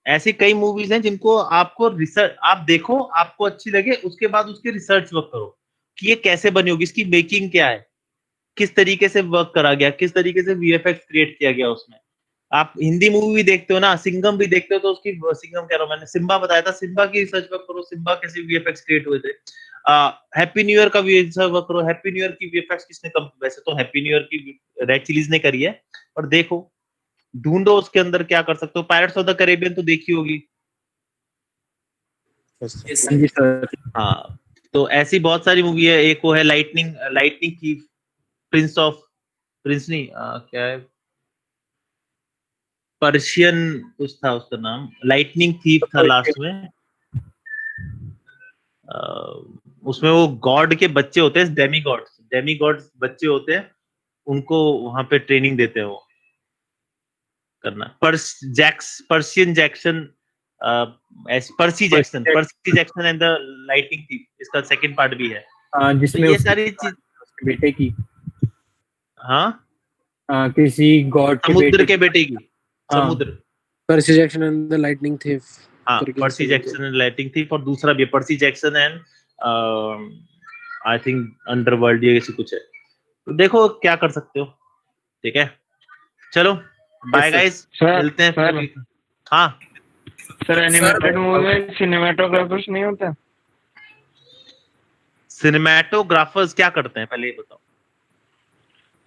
ऐसी कई मूवीज हैं जिनको आपको रिसर्च, आप देखो, आपको अच्छी लगे, उसके बाद उसके रिसर्च वर्क करो कि ये कैसे बनी होगी, इसकी मेकिंग क्या है, किस तरीके से वर्क करा गया, किस तरीके से वीएफएक्स क्रिएट किया गया उसमें। आप हिंदी मूवी भी देखते हो ना, सिंघम भी देखते हो, तो उसकी, सिंघम कह रहा हूं मैंने, सिम्बा बताया था, सिम्बा की रिसर्च वर्क करो, सिम्बा कैसे वीएफएक्स क्रिएट हुए थे। हैप्पी न्यू ईयर का रिसर्च वर्क करो, हैप्पी न्यू ईयर की वीएफएक्स किसने कम, वैसे तो हैप्पी न्यू ईयर की रेड चिलीज ने करी है, और देखो, ढूंढो उसके अंदर क्या कर सकते हो। पायरेट्स ऑफ द कैरेबियन तो देखी होगी। जी सर। हाँ, तो ऐसी बहुत सारी मूवी है। एक वो है लाइटनिंग की, प्रिंस नहीं, क्या है, पर्शियन कुछ था उसका नाम, लाइटनिंग थीफ था लास्ट में। उसमें वो गॉड के बच्चे होते हैं, डेमी गॉड्स बच्चे होते हैं, उनको वहां पे ट्रेनिंग देते हैं वो करना। पर्सी Jackson and the lightning thief, इसका सेकंड पार्ट भी है। जिसमें तो ये सारी चीज, बेटे की, हाँ, किसी गॉड समुद्र के बेटे की, समुद्र, Percy Jackson and the lightning thief. हाँ, Percy Jackson and lightning thief, और दूसरा भी Percy Jackson and I think underworld ये ऐसी कुछ है, तो देखो क्या कर सकते हो। ठीक है, चलो बाय गाइस, सर मिलते हैं फिर सर अभी। हाँ सर एनिमेटेड मूवी में सिनेमेटोग्राफर्स नहीं होता? सिनेमैटोग्राफर्स क्या करते हैं पहले ये बताओ।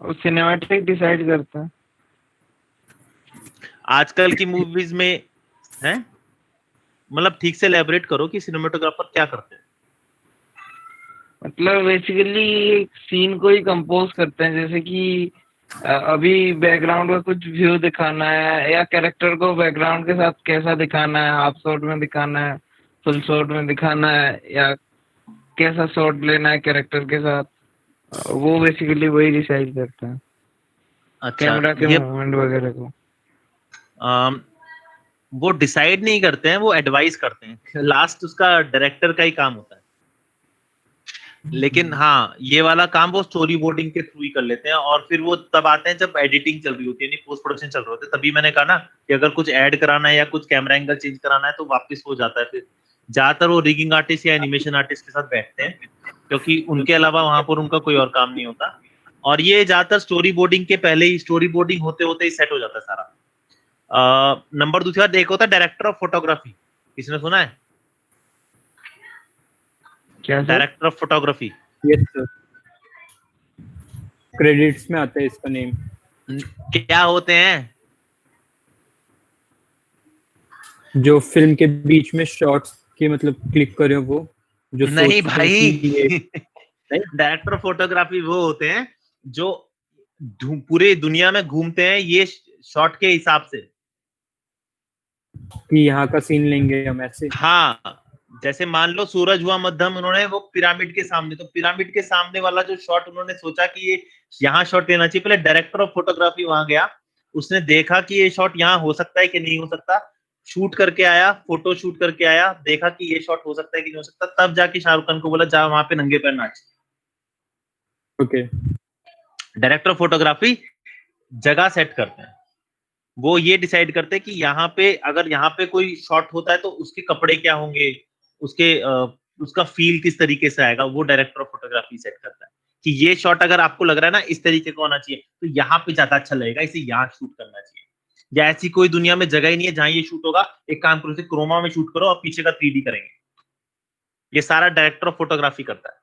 वो सिनेमैटिक डिसाइड करता है। आजकल की मूवीज में है, मतलब ठीक से एलैबोरेट करो कि सिनेमेटोग्राफर क्या करते हैं। मतलब बेसिकली सीन को ही कंपोज करते हैं, जैसे कि अभी बैकग्राउंड का कुछ व्यू दिखाना है या कैरेक्टर को बैकग्राउंड के साथ कैसा दिखाना है, हाफ शॉट में दिखाना है, फुल शॉट में दिखाना है, या कैसा शॉट लेना है कैरेक्टर के साथ, वो बेसिकली वही डिसाइड करता है अच्छा, कैमरा के ये मूवमेंट वगैरह को। वो डिसाइड नहीं करते हैं, वो एडवाइस करते हैं, लास्ट उसका डायरेक्टर का ही काम होता है। लेकिन हाँ, ये वाला काम वो स्टोरी बोर्डिंग के थ्रू ही कर लेते हैं, और फिर वो तब आते हैं जब एडिटिंग चल रही होती है, नहीं पोस्ट प्रोडक्शन चल रहा होता है। तभी मैंने कहा ना कि अगर कुछ ऐड कराना है या कुछ कैमरा एंगल चेंज कराना है तो वापस हो जाता है। फिर ज्यादातर वो रिगिंग आर्टिस्ट या एनिमेशन आर्टिस्ट के साथ बैठते हैं, क्योंकि उनके अलावा वहां पर उनका कोई और काम नहीं होता। और ये ज्यादातर स्टोरी बोर्डिंग के पहले ही, स्टोरी बोर्डिंग होते होते ही सेट हो जाता है सारा। नंबर दूसरी बात एक होता है डायरेक्टर ऑफ फोटोग्राफी, किसने सुना है? क्या sir? Director of photography. Yes sir, credits में आता है इसका नेम। क्या होते हैं? जो फिल्म के बीच में शॉट्स के मतलब क्लिक करे वो, जो नहीं सोचते हैं कि ये भाई, डायरेक्टर ऑफ फोटोग्राफी वो होते हैं जो पूरे दुनिया में घूमते हैं ये शॉट के हिसाब से, कि यहाँ का सीन लेंगे हम ऐसे। हाँ, जैसे मान लो सूरज हुआ मध्यम, उन्होंने वो पिरामिड के सामने, तो पिरामिड के सामने वाला जो शॉट उन्होंने सोचा कि ये यहाँ शॉट लेना चाहिए, पहले डायरेक्टर ऑफ फोटोग्राफी वहां गया, उसने देखा कि ये शॉट यहाँ हो सकता है कि नहीं हो सकता, शूट करके आया, फोटो शूट करके आया, देखा कि ये शॉट हो सकता है कि नहीं हो सकता, तब जाके शाहरुख खान को बोला जा वहां पे नंगे पैर नाच। ओके, डायरेक्टर ऑफ फोटोग्राफी जगह सेट करते हैं, वो ये डिसाइड करते हैं कि यहाँ पे अगर यहाँ पे कोई शॉट होता है तो उसके कपड़े क्या होंगे, उसके उसका फील किस तरीके से आएगा, वो डायरेक्टर ऑफ फोटोग्राफी सेट करता है कि ये शॉट अगर आपको लग रहा है ना इस तरीके का होना चाहिए तो यहाँ पे ज्यादा अच्छा लगेगा, इसे यहाँ शूट करना चाहिए। या ऐसी कोई दुनिया में जगह ही नहीं है जहां ये शूट होगा, एक काम करो, इसे क्रोमा में शूट करो और पीछे का 3D करेंगे। ये सारा डायरेक्टर ऑफ फोटोग्राफी करता है।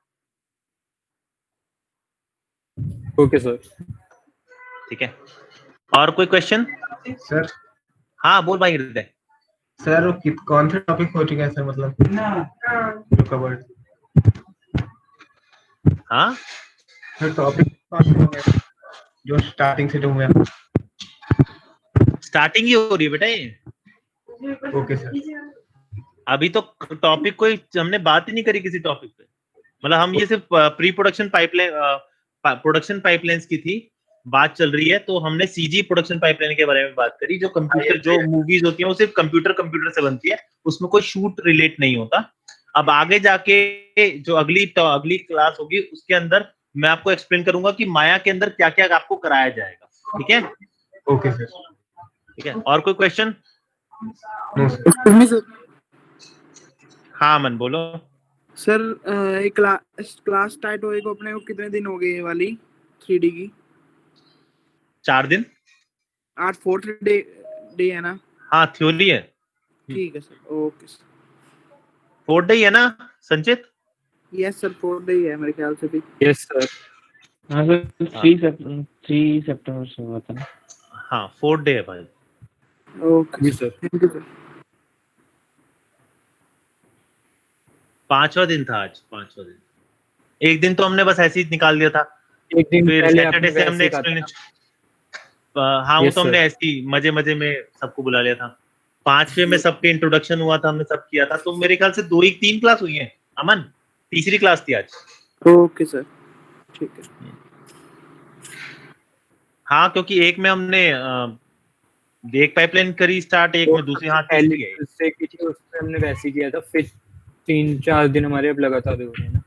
Okay sir. ठीक है, और कोई क्वेश्चन? सर हाँ बोल भाई हृदय। सर कौन सा टॉपिक हो चुका है सर, मतलब जो कवर्ड? हाँ सर टॉपिक कौन से हो गए जो स्टार्टिंग से जो हुआ? स्टार्टिंग ही हो रही है बेटा ये। Okay sir. अभी तो टॉपिक कोई हमने बात ही नहीं करी किसी टॉपिक पे, मतलब हम ये सिर्फ प्री प्रोडक्शन पाइपलाइंस की थी बात चल रही है, तो हमने सीजी प्रोडक्शन पाइपलाइन के बारे में बात करी, जो कंप्यूटर जो मूवीज होती हैं वो सिर्फ कंप्यूटर से बनती है, उसमें कोई शूट रिलेट नहीं होता। अब आगे जाके जो अगली क्लास होगी उसके अंदर मैं आपको एक्सप्लेन करूंगा कि माया के अंदर क्या क्या आपको कराया जाएगा। ठीक है? Okay sir. ठीक है, और कोई क्वेश्चन? No sir. हाँ मन बोलो। सर एक क्लास स्टार्ट होए को अपने को कितने दिन हो गए ये वाली 3D की? 4 दिन। आज 4th डे है ना? हाँ थ्योरी है। ठीक है sir, okay sir. 4th day है ना संचित? यस सर, 4th डे है मेरे ख्याल से भी। Yes sir. हाँ सर 3 सितंबर से हुआ था ना? हाँ 4th डे है भाई। Okay sir. Thank you sir. 5वां दिन था आज, 5वां दिन। एक दिन तो हमने बस ऐसे ही निकाल दिया था, एक दिन फिर पहले सैटरडे से हमने कहा था। एक्सप्लेनेशन, हाँ वो Yes, तो हमने sir. ऐसे ही मजे में सबको बुला लिया था। 5वें में सबके इंट्रोडक्शन हुआ था, हमने सब किया था, तो मेरे ख्याल से 3 क्लास हुई है अमन, तीसरी क्लास थी आज। ओके सर, ठीक है। हाँ क्योंकि एक में हमने एक पाइपलाइन करी स्टार्ट, एक में दूसरी, हाँ तीसरी है। उससे की थी, उसमें हमने वैसे ही किया था, फिर 3-4 दिन हमारे अब लगातार हो रहे हैं ना।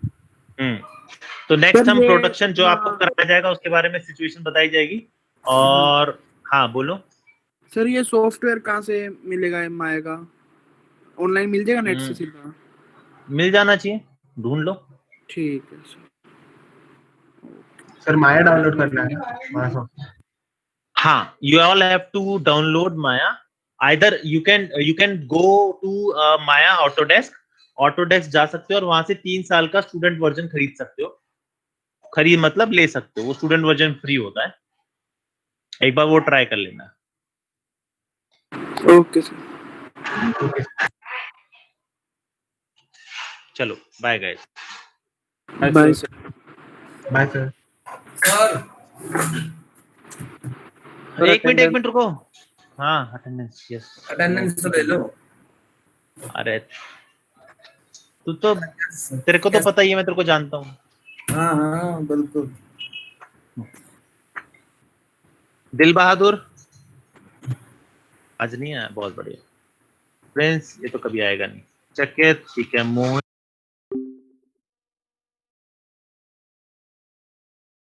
तो नेक्स्ट सर, हम ये प्रोडक्शन जो अपना- आपको कराया जाएगा उसके बारे में सिचुएशन बताई जाएगी। और हाँ बोलो सर, ये सॉफ्टवेयर कहाँ से मिलेगा माया का? ऑनलाइन मिल जाएगा नेट से सीधा? मिल जाना चाहिए, ढूंढ लो। ठीक है सर। सर माया डाउनलोड करना है माया सॉफ्टवेयर। हाँ, you all have to download Maya. Either you can go to Maya Autodesk जा सकते हो और वहां से 3 साल का स्टूडेंट वर्जन खरीद सकते हो। खरीद मतलब ले सकते हो, वो स्टूडेंट वर्जन फ्री होता है। एक बार वो ट्राई कर लेना। Okay sir. चलो bye guys. Bye sir. Bye sir. Sir एक मिनट रुको। हाँ अटेंडेंस यस अटेंडेंस तो ले लो। अरे तू तो तेरे को तो पता ही है, मैं तेरे को जानता हूँ। हाँ हाँ बिल्कुल। दिल बहादुर आज नहीं आया, बहुत बढ़िया। प्रिंस ये तो कभी आएगा नहीं। चके ठीक है। मोहित